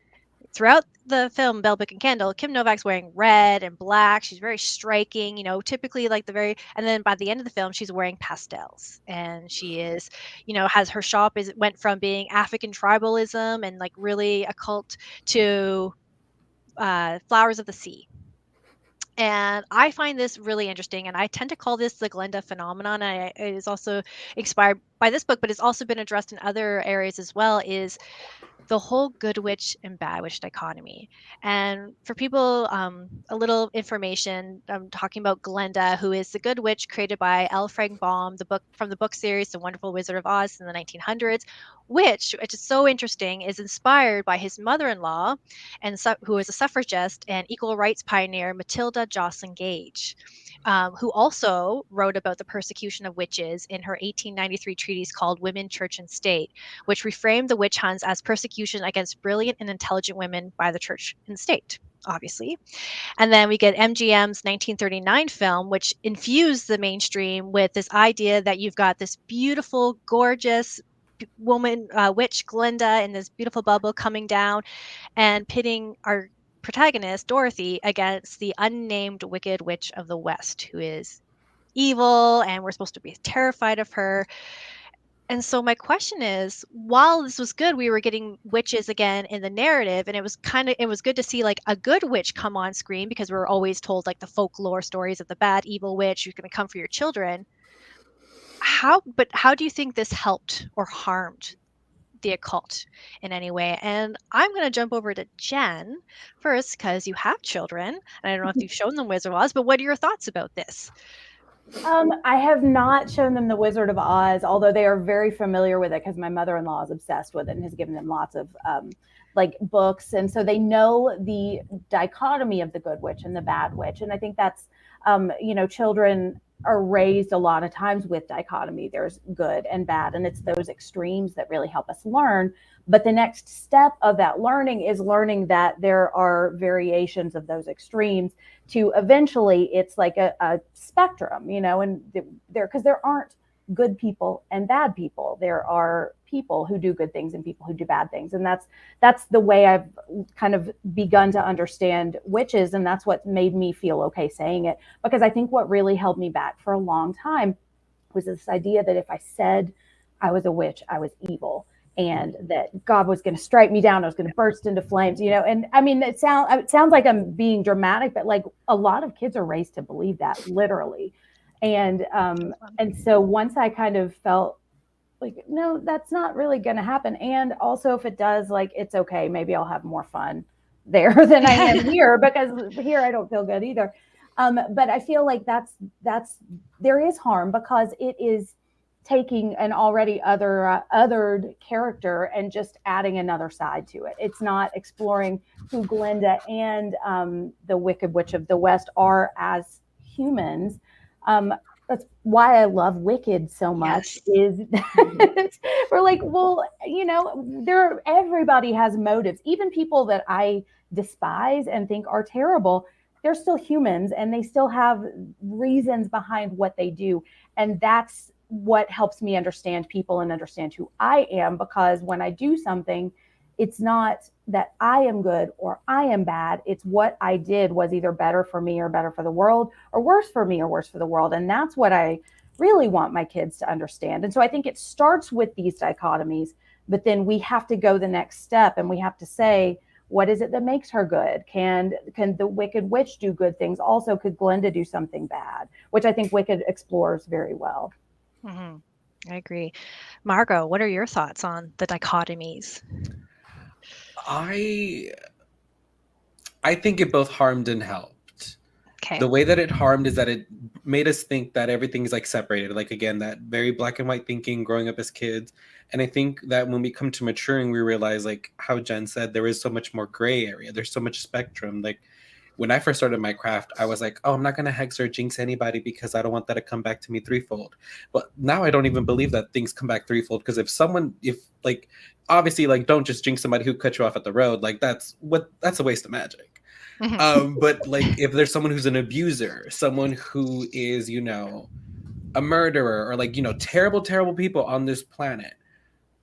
Throughout the film Bell Book and Candle, Kim Novak's wearing red and black. She's very striking, typically like and then by the end of the film, she's wearing pastels, and she is, has her shop went from being African tribalism and like really occult to flowers of the sea. And I find this really interesting, and I tend to call this the Glenda phenomenon. It is also inspired by this book, but it's also been addressed in other areas as well, is the whole good witch and bad witch dichotomy. And for people, a little information, I'm talking about Glenda, who is the good witch created by L. Frank Baum, from the book series The Wonderful Wizard of Oz in the 1900s, which is so interesting, is inspired by his mother-in-law, who was a suffragist and equal rights pioneer, Matilda Joslyn Gage. Who also wrote about the persecution of witches in her 1893 treatise called Women, Church, and State, which reframed the witch hunts as persecution against brilliant and intelligent women by the church and state, obviously. And then we get MGM's 1939 film, which infused the mainstream with this idea that you've got this beautiful, gorgeous woman, witch Glinda, in this beautiful bubble coming down and pitting our protagonist, Dorothy, against the unnamed wicked witch of the West, who is evil, and we're supposed to be terrified of her. And so my question is, while this was good, we were getting witches again in the narrative, and it was good to see like a good witch come on screen, because we were always told like the folklore stories of the bad evil witch who's going to come for your children. How do you think this helped or harmed the occult in any way. And I'm going to jump over to Jen first because you have children. And I don't know if you've shown them Wizard of Oz, but what are your thoughts about this? I have not shown them the Wizard of Oz, although they are very familiar with it because my mother-in-law is obsessed with it and has given them lots of like books. And so they know the dichotomy of the good witch and the bad witch. And I think that's, children are raised a lot of times with dichotomy. There's good and bad, and it's those extremes that really help us learn. But the next step of that learning is learning that there are variations of those extremes to eventually it's like a spectrum, and because there aren't good people and bad people. There are people who do good things and people who do bad things. And that's the way I've kind of begun to understand witches. And that's what made me feel okay saying it, because I think what really held me back for a long time was this idea that if I said I was a witch, I was evil, and that God was going to strike me down. I was going to burst into flames, and I mean, it sounds like I'm being dramatic, but like a lot of kids are raised to believe that literally. And so once I kind of felt like, no, that's not really going to happen. And also if it does, like, it's okay. Maybe I'll have more fun there than I am here, because here I don't feel good either. But I feel like there is harm, because it is taking an already othered character and just adding another side to it. It's not exploring who Glinda and the Wicked Witch of the West are as humans. That's why I love Wicked so much. Yes. Is we're like, well, everybody has motives. Even people that I despise and think are terrible, they're still humans and they still have reasons behind what they do. And that's what helps me understand people and understand who I am, because when I do something, it's not that I am good or I am bad. It's what I did was either better for me or better for the world, or worse for me or worse for the world. And that's what I really want my kids to understand. And so I think it starts with these dichotomies, but then we have to go the next step and we have to say, what is it that makes her good? Can the Wicked Witch do good things? Also, could Glinda do something bad? Which I think Wicked explores very well. Mm-hmm. I agree. Margot, what are your thoughts on the dichotomies? I think it both harmed and helped. Okay. The way that it harmed is that it made us think that everything is like separated. Like, again, that very black and white thinking growing up as kids. And I think that when we come to maturing, we realize, like how Jen said, there is so much more gray area. There's so much spectrum. Like when I first started my craft, I was like, oh, I'm not going to hex or jinx anybody because I don't want that to come back to me threefold. But now I don't even believe that things come back threefold, because obviously, like, don't just jinx somebody who cut you off at the road. Like that's a waste of magic. Mm-hmm. But like, if there's someone who's an abuser, someone who is, a murderer, or like, terrible, terrible people on this planet,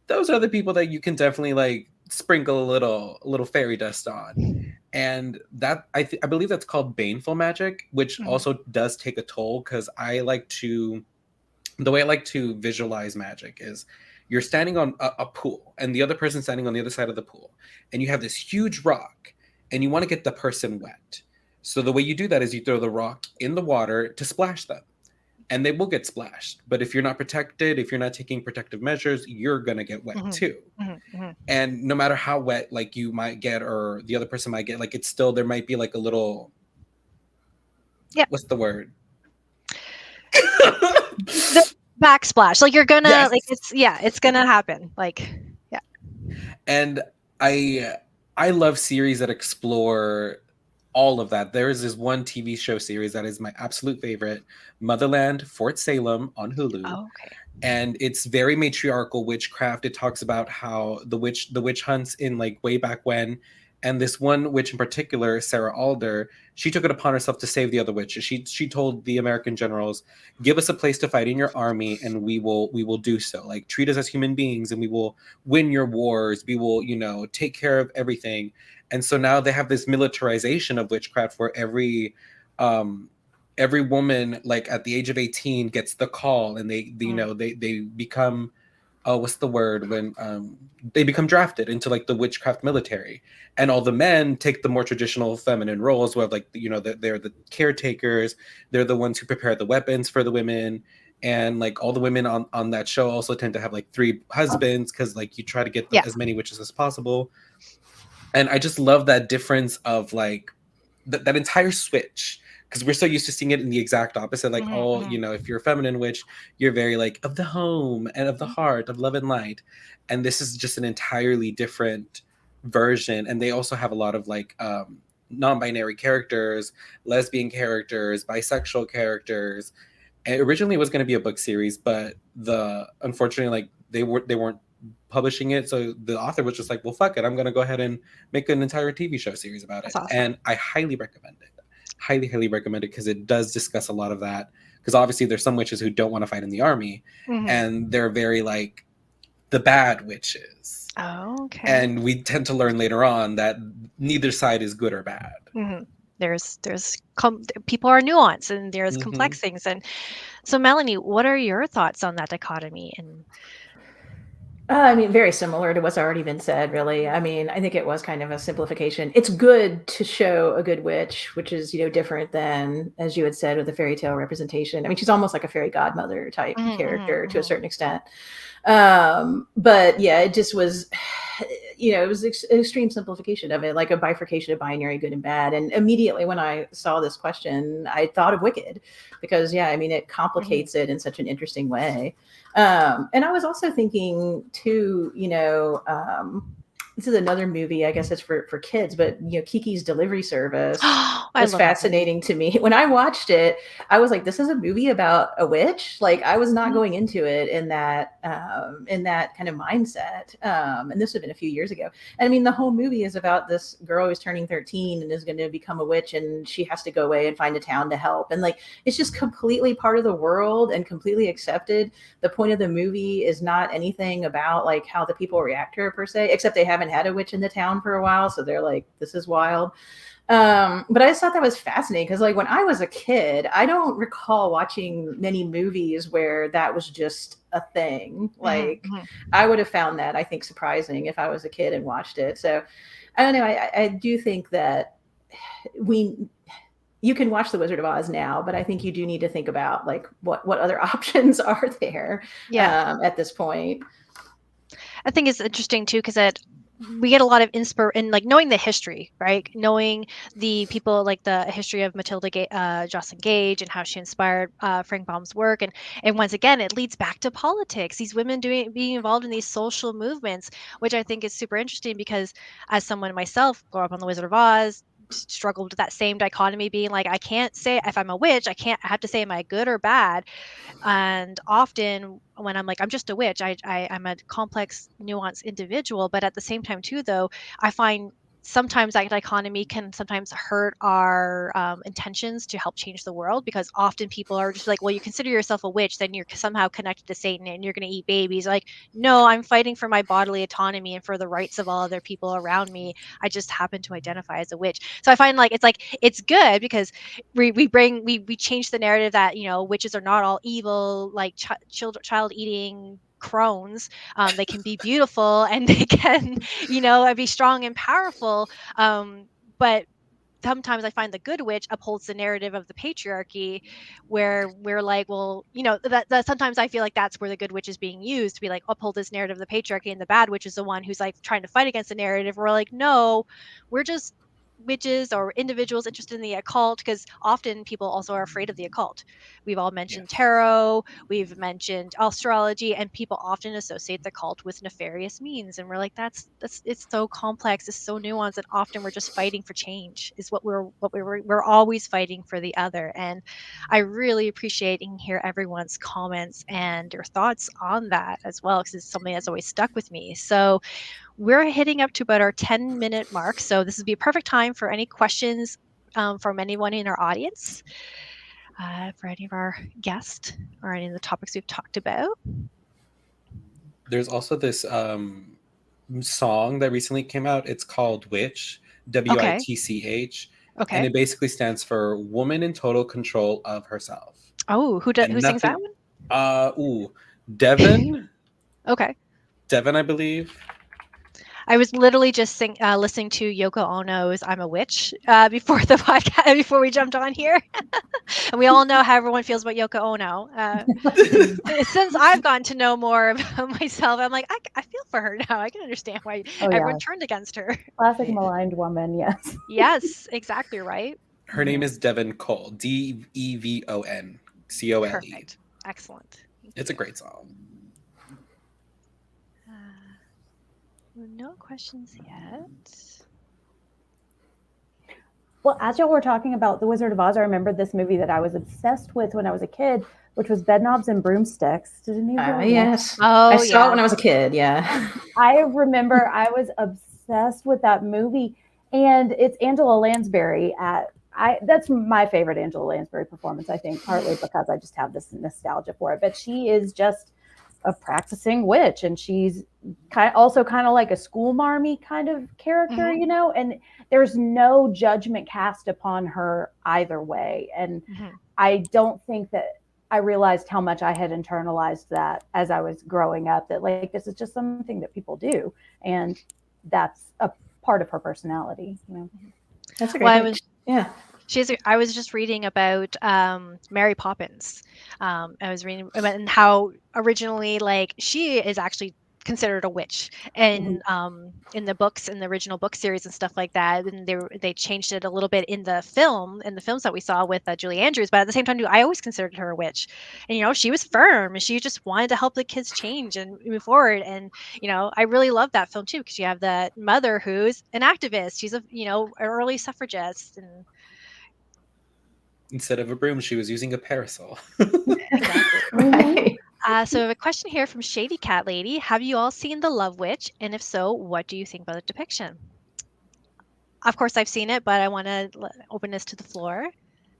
those are the people that you can definitely like sprinkle a little fairy dust on. And that I believe that's called baneful magic, which mm-hmm. also does take a toll, because the way I like to visualize magic is you're standing on a pool and the other person's standing on the other side of the pool, and you have this huge rock and you want to get the person wet. So the way you do that is you throw the rock in the water to splash them, and they will get splashed. But if you're not protected, if you're not taking protective measures, you're going to get wet mm-hmm. too. Mm-hmm. And no matter how wet, like you might get, or the other person might get, like it's still, there might be like a little, what's the word? The backsplash. Like you're going to, it's going to happen. Like, yeah. And I love series that explore all of that. There is this one TV show series that is my absolute favorite, Motherland, Fort Salem on Hulu. Oh, okay. And it's very matriarchal witchcraft. It talks about how the witch hunts in like way back when. And this one witch in particular, Sarah Alder, she took it upon herself to save the other witches. She told the American generals, give us a place to fight in your army and we will do so. Like, treat us as human beings and we will win your wars. We will, take care of everything. And so now they have this militarization of witchcraft where every woman, like at the age of 18, gets the call, and they become, what's the word, when they become drafted into like the witchcraft military, and all the men take the more traditional feminine roles where like they're the caretakers, they're the ones who prepare the weapons for the women, and like all the women on that show also tend to have like 3 husbands, because like you try to get Yeah. as many witches as possible. And I just love that difference of like that entire switch, because we're so used to seeing it in the exact opposite, like, oh, you know, if you're a feminine witch, you're very like of the home and of the heart, of love and light, and this is just an entirely different version. And they also have a lot of like non-binary characters, lesbian characters, bisexual characters. And originally it was going to be a book series, but unfortunately, like they weren't publishing it, so the author was just like, well, fuck it, I'm going to go ahead and make an entire TV show series about it. That's awesome. And I highly recommend it. Highly recommend it, because it does discuss a lot of that, because obviously there's some witches who don't want to fight in the army, and they're very like the bad witches. Oh, okay. And we tend to learn later on that neither side is good or bad. There's people are nuanced, and there's complex things. And so, Melanie, what are your thoughts on that dichotomy? And I mean, very similar to what's already been said, really. I mean, I think it was kind of a simplification. It's good to show a good witch, which is, you know, different than, as you had said, with the fairy tale representation. I mean, she's almost like a fairy godmother type character to a certain extent. But yeah, it just was, you know, it was an extreme simplification of it, like a bifurcation of binary good and bad. And immediately when I saw this question, I thought of Wicked, because yeah, I mean, it complicates it in such an interesting way. And I was also thinking too, you know, this is another movie, I guess it's for kids, but you know, Kiki's Delivery Service was fascinating to me. When I watched it, I was like, this is a movie about a witch. Like, I was not going into it in that kind of mindset. And this had been a few years ago. And I mean, the whole movie is about this girl who's turning 13 and is going to become a witch, and she has to go away and find a town to help. And like, it's just completely part of the world and completely accepted. The point of the movie is not anything about like how the people react to her per se, except they haven't had a witch in the town for a while, so they're like, this is wild. But I just thought that was fascinating, because like when I was a kid, I don't recall watching many movies where that was just a thing. Like I would have found that, I think, surprising if I was a kid and watched it. So I don't know, I do think that you can watch The Wizard of Oz now, but I think you do need to think about like what other options are there at this point. I think it's interesting too, because we get a lot of in like knowing the history, right? Knowing the people, like the history of Matilda Jocelyn Gage and how she inspired Frank Baum's work. And once again, it leads back to politics. These women being involved in these social movements, which I think is super interesting, because as someone myself, grew up on The Wizard of Oz, struggled with that same dichotomy, being like, I can't say if I'm a witch, I have to say, am I good or bad? And often when I'm like, I'm just a witch, I'm a complex, nuanced individual. But at the same time too, though, I find sometimes that dichotomy can sometimes hurt our intentions to help change the world, because often people are just like, well, you consider yourself a witch, then you're somehow connected to Satan and you're going to eat babies. Like, no, I'm fighting for my bodily autonomy and for the rights of all other people around me. I just happen to identify as a witch. So I find like it's good, because we change the narrative that, you know, witches are not all evil, like child eating crones. They can be beautiful, and they can, you know, be strong and powerful. But sometimes I find the good witch upholds the narrative of the patriarchy, where we're like, well, you know, that sometimes I feel like that's where the good witch is being used to be like, uphold this narrative of the patriarchy, and the bad witch is the one who's like trying to fight against the narrative. We're like, no, we're just witches or individuals interested in the occult, because often people also are afraid of the occult. We've all mentioned tarot, we've mentioned astrology, and people often associate the cult with nefarious means, and we're like, that's it's so complex, it's so nuanced, and often we're just fighting for change is what we're always fighting for the other. And I really appreciate hear everyone's comments and your thoughts on that as well, because it's something that's always stuck with me. So we're hitting up to about our 10-minute mark. So this would be a perfect time for any questions from anyone in our audience, for any of our guests or any of the topics we've talked about. There's also this song that recently came out. It's called Witch, WITCH. Okay. And it basically stands for Woman in Total Control of Herself. Oh, who sings that one? Devin. Okay. Devin, I believe. I was literally just listening to Yoko Ono's "I'm a Witch" before the podcast, before we jumped on here, and we all know how everyone feels about Yoko Ono. Since I've gotten to know more about myself, I'm like, I feel for her now. I can understand why Oh yeah, everyone turned against her. classic maligned woman. Yes. Yes, exactly right. Her name is Devon Cole, Devon Cole. Perfect. Excellent. It's a great song. No questions yet. Well, as y'all were talking about The Wizard of Oz, I remembered this movie that I was obsessed with when I was a kid, which was Bedknobs and Broomsticks. Did any of you watch? Yes. Oh, I saw yeah. it when I was a kid. Yeah. I remember I was obsessed with that movie, and it's Angela Lansbury that's my favorite Angela Lansbury performance, I think, partly because I just have this nostalgia for it. But she is just a practicing witch, and she's also kind of like a school marmy kind of character, Mhm. you know, and there's no judgment cast upon her either way. And Mhm. I don't think that I realized how much I had internalized that as I was growing up, that like this is just something that people do, and that's a part of her personality, you know. That's a great Well, picture. Yeah. I was just reading about Mary Poppins. I was reading about and how originally, like, she is actually considered a witch, and in the books, in the original book series and stuff like that. And they changed it a little bit in the films that we saw with Julie Andrews. But at the same time, too, I always considered her a witch, and she was firm, and she just wanted to help the kids change and move forward. And I really love that film too, because you have that mother who's an activist. She's an early suffragist, and Instead of a broom, she was using a parasol. exactly. Right. So I have a question here from Shady Cat Lady. Have you all seen The Love Witch? And if so, what do you think about the depiction? Of course, I've seen it, but I want to open this to the floor.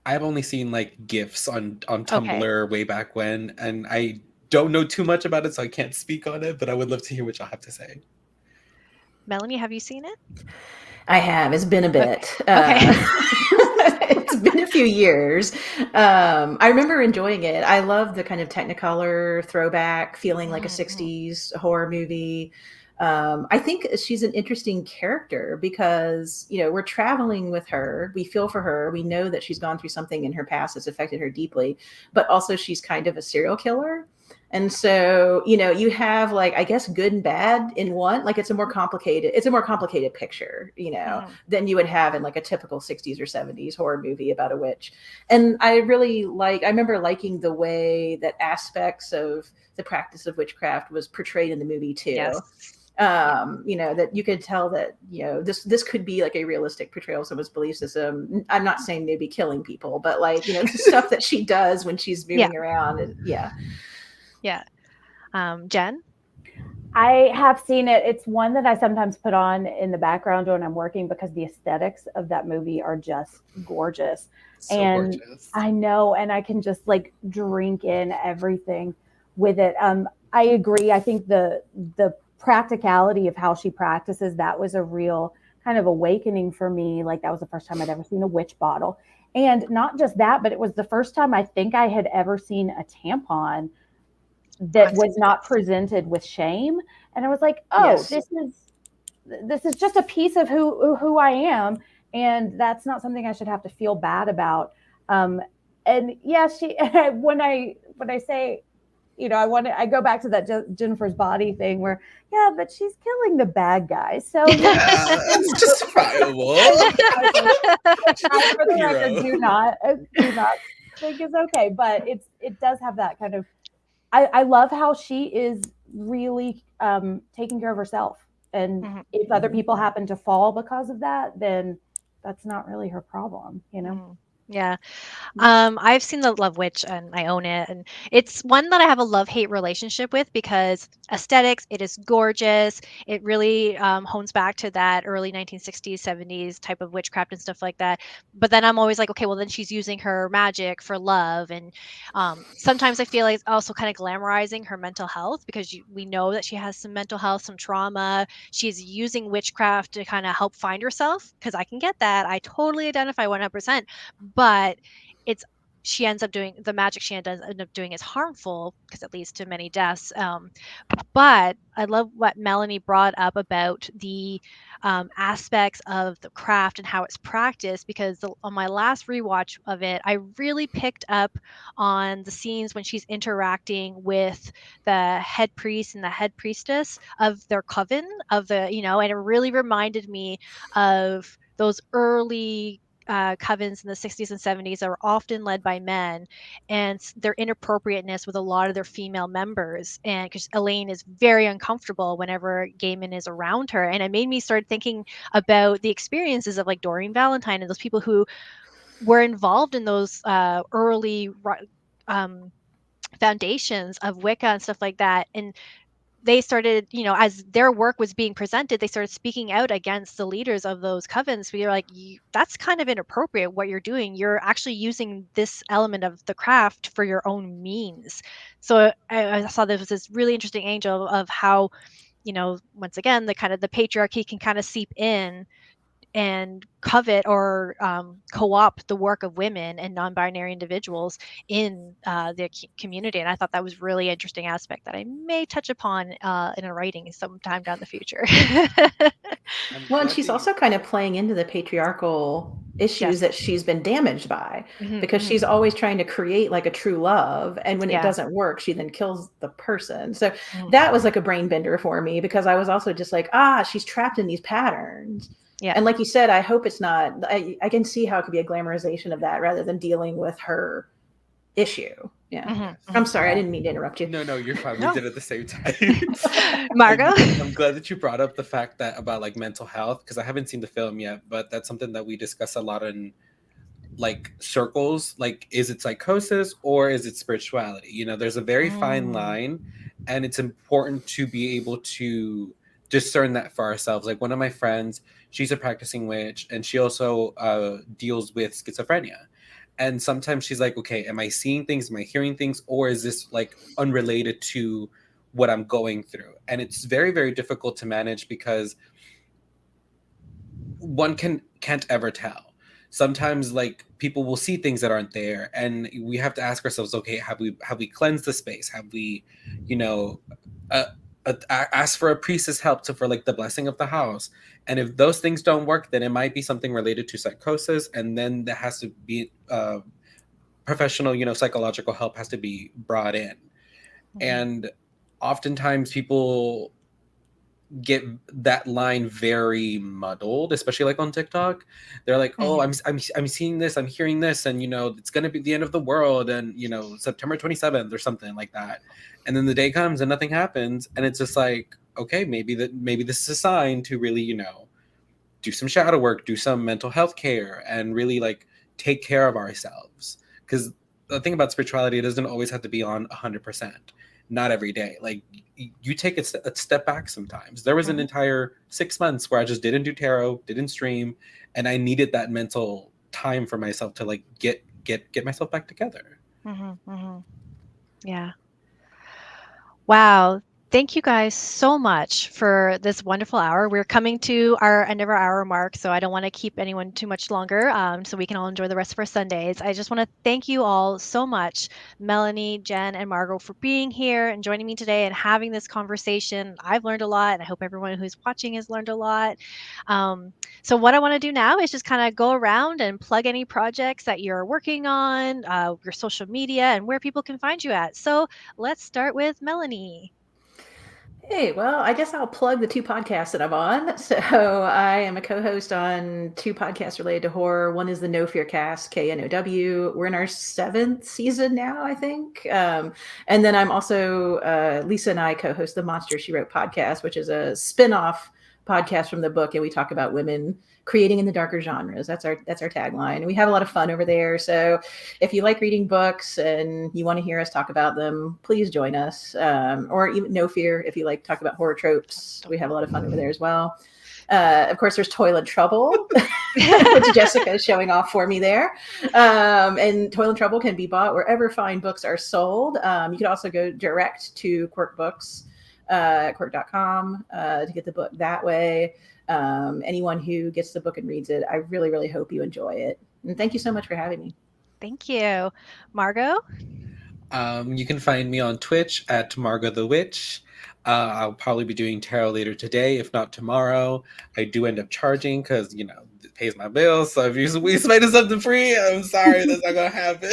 I've only seen like GIFs on Okay. Tumblr way back when, and I don't know too much about it, so I can't speak on it, but I would love to hear what y'all have to say. Melanie, have you seen it? I have. It's been a bit. Okay. It's been a few years. I remember enjoying it. I love the kind of Technicolor throwback, feeling like a 60s horror movie. I think she's an interesting character because, we're traveling with her. We feel for her. We know that she's gone through something in her past that's affected her deeply, but also she's kind of a serial killer. And so, you have like, I guess, good and bad in one. Like it's a more complicated picture, than you would have in like a typical 60s or 70s horror movie about a witch. And I remember liking the way that aspects of the practice of witchcraft was portrayed in the movie too. Yes. That you could tell that, this could be like a realistic portrayal of someone's belief system. I'm not saying they'd be killing people, but like, the stuff that she does when she's moving around. Yeah. Jen? I have seen it. It's one that I sometimes put on in the background when I'm working because the aesthetics of that movie are just gorgeous. So and gorgeous. I know, and I can just like drink in everything with it. I agree. I think the practicality of how she practices, that was a real kind of awakening for me. Like that was the first time I'd ever seen a witch bottle. And not just that, but it was the first time I think I had ever seen a tampon that was not presented with shame. And I was like, Yes. this is just a piece of who I am. And that's not something I should have to feel bad about. And yeah, when I say, I go back to that Jennifer's Body thing where, yeah, but she's killing the bad guys. So yeah, it's justifiable. I, for the record, do not think it's okay, but it does have that kind of. I love how she is really taking care of herself, and if other people happen to fall because of that, then that's not really her problem, Yeah. I've seen The Love Witch and I own it, and it's one that I have a love-hate relationship with because aesthetics, it is gorgeous. It really hones back to that early 1960s, 70s type of witchcraft and stuff like that. But then I'm always like, okay, well then she's using her magic for love, and sometimes I feel like it's also kind of glamorizing her mental health because we know that she has some mental health, some trauma. She's using witchcraft to kind of help find herself, because I can get that. I totally identify 100%. But it's she ends up doing the magic she ends up doing is harmful because it leads to many deaths. But I love what Melanie brought up about the aspects of the craft and how it's practiced, because on my last rewatch of it, I really picked up on the scenes when she's interacting with the head priest and the head priestess of their coven of the, and it really reminded me of those early covens in the 60s and 70s that were often led by men, and their inappropriateness with a lot of their female members. And because Elaine is very uncomfortable whenever Gaiman is around her. And it made me start thinking about the experiences of like Doreen Valentine and those people who were involved in those early foundations of Wicca and stuff like that. And they started, as their work was being presented, they started speaking out against the leaders of those covens. We were like, that's kind of inappropriate what you're doing. You're actually using this element of the craft for your own means. So I saw there was this really interesting angle of how, once again, the kind of the patriarchy can kind of seep in and covet or co-opt the work of women and non-binary individuals in the community. And I thought that was really interesting aspect that I may touch upon in a writing sometime down the future. Well, and she's also kind of playing into the patriarchal issues that she's been damaged by, because she's always trying to create like a true love. And when it doesn't work, she then kills the person. So that was like a brain bender for me, because I was also just like, she's trapped in these patterns. Yeah. And like you said, I hope it's not, I can see how it could be a glamorization of that rather than dealing with her issue. Yeah. I'm sorry. I didn't mean to interrupt you. No, you're fine. We did it at the same time. Margot? I'm glad that you brought up the fact that about like mental health, because I haven't seen the film yet, but that's something that we discuss a lot in like circles. Like, is it psychosis or is it spirituality? There's a very fine line, and it's important to be able to discern that for ourselves. Like, one of my friends, she's a practicing witch, and she also deals with schizophrenia. And sometimes she's like, okay, am I seeing things? Am I hearing things? Or is this like unrelated to what I'm going through? And it's very, very difficult to manage, because one can't ever tell. Sometimes like people will see things that aren't there, and we have to ask ourselves, okay, have we cleansed the space? Have we, ask for a priestess help for like the blessing of the house? And if those things don't work, then it might be something related to psychosis, and then there has to be professional, psychological help has to be brought in. And oftentimes people get that line very muddled, especially like on TikTok. They're like, oh, I'm seeing this, I'm hearing this, and it's gonna be the end of the world, and September 27th or something like that. And then the day comes and nothing happens, and it's just like, okay, maybe this is a sign to really, do some shadow work, do some mental health care, and really like take care of ourselves. Because the thing about spirituality, it doesn't always have to be on 100%. Not every day. Like, you take a step back sometimes. There was an entire 6 months where I just didn't do tarot, didn't stream, and I needed that mental time for myself to like get myself back together. Yeah. Wow. Thank you guys so much for this wonderful hour. We're coming to our end of our hour mark, so I don't want to keep anyone too much longer, so we can all enjoy the rest of our Sundays. I just want to thank you all so much, Melanie, Jen, and Margot, for being here and joining me today and having this conversation. I've learned a lot, and I hope everyone who's watching has learned a lot. So what I want to do now is just kind of go around and plug any projects that you're working on, your social media, and where people can find you at. So let's start with Melanie. Hey, well, I guess I'll plug the 2 podcasts that I'm on. So I am a co-host on 2 podcasts related to horror. One is the No Fear Cast, KNOW. We're in our 7th season now, I think. And then I'm also, Lisa and I co-host the Monster She Wrote podcast, which is a spin-off podcast from the book, and we talk about women creating in the darker genres. That's our tagline, and we have a lot of fun over there. So if you like reading books and you want to hear us talk about them, please join us. Or even No Fear, if you like talk about horror tropes, we have a lot of fun over there as well. Of course, there's Toil and Trouble, which Jessica is showing off for me there. And Toil and Trouble can be bought wherever fine books are sold. You can also go direct to Quirk Books, quirk.com, to get the book that way. Anyone who gets the book and reads it, I really, really hope you enjoy it. And thank you so much for having me. Thank you. Margot? You can find me on Twitch at Margot the Witch. I'll probably be doing tarot later today, if not tomorrow. I do end up charging because, it pays my bills. So if you're explaining something free, I'm sorry, that's not going to happen.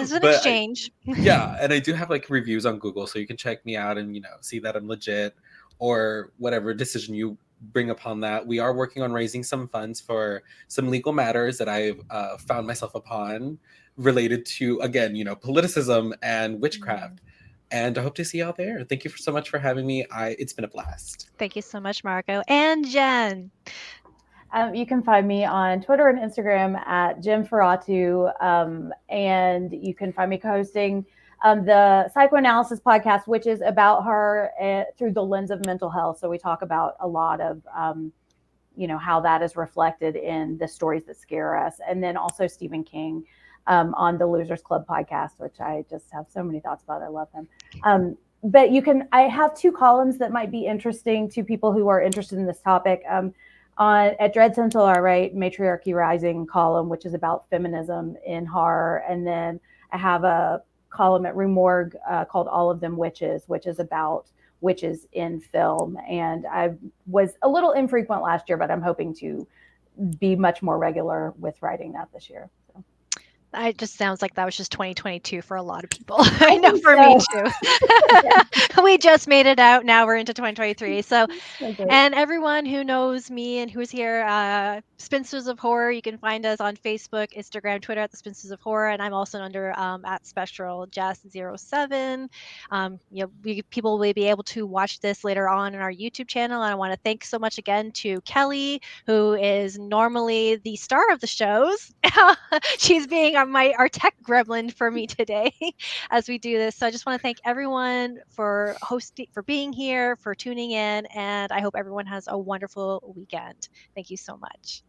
It's an But exchange. yeah, and I do have like reviews on Google, so you can check me out and, see that I'm legit, or whatever decision you bring upon that. We are working on raising some funds for some legal matters that I've found myself upon related to, again, politicism and witchcraft. And I hope to see y'all there. Thank you so much for having me. It's been a blast. Thank you so much, Margot. And Jen? You can find me on Twitter and Instagram at Jim Ferratu, and you can find me co-hosting the Psychoanalysis podcast, which is about her through the lens of mental health. So we talk about a lot of how that is reflected in the stories that scare us, and then also Stephen King on the Losers Club podcast, which I just have so many thoughts about. I love him. But I have 2 columns that might be interesting to people who are interested in this topic. At Dread Central, I write Matriarchy Rising column, which is about feminism in horror. And then I have a column at Rue Morgue called All of Them Witches, which is about witches in film. And I was a little infrequent last year, but I'm hoping to be much more regular with writing that this year. So. It just sounds like that was just 2022 for a lot of people. I know for me too. We just made it out. Now we're into 2023. So, and everyone who knows me and who's here, Spinsters of Horror, you can find us on Facebook, Instagram, Twitter at the Spinsters of Horror, and I'm also under at Spectral Jess07. People will be able to watch this later on in our YouTube channel. And I want to thank so much again to Kelly, who is normally the star of the shows. She's being our tech gremlin for me today as we do this. So I just want to thank everyone for being here, for tuning in, and I hope everyone has a wonderful weekend. Thank you so much.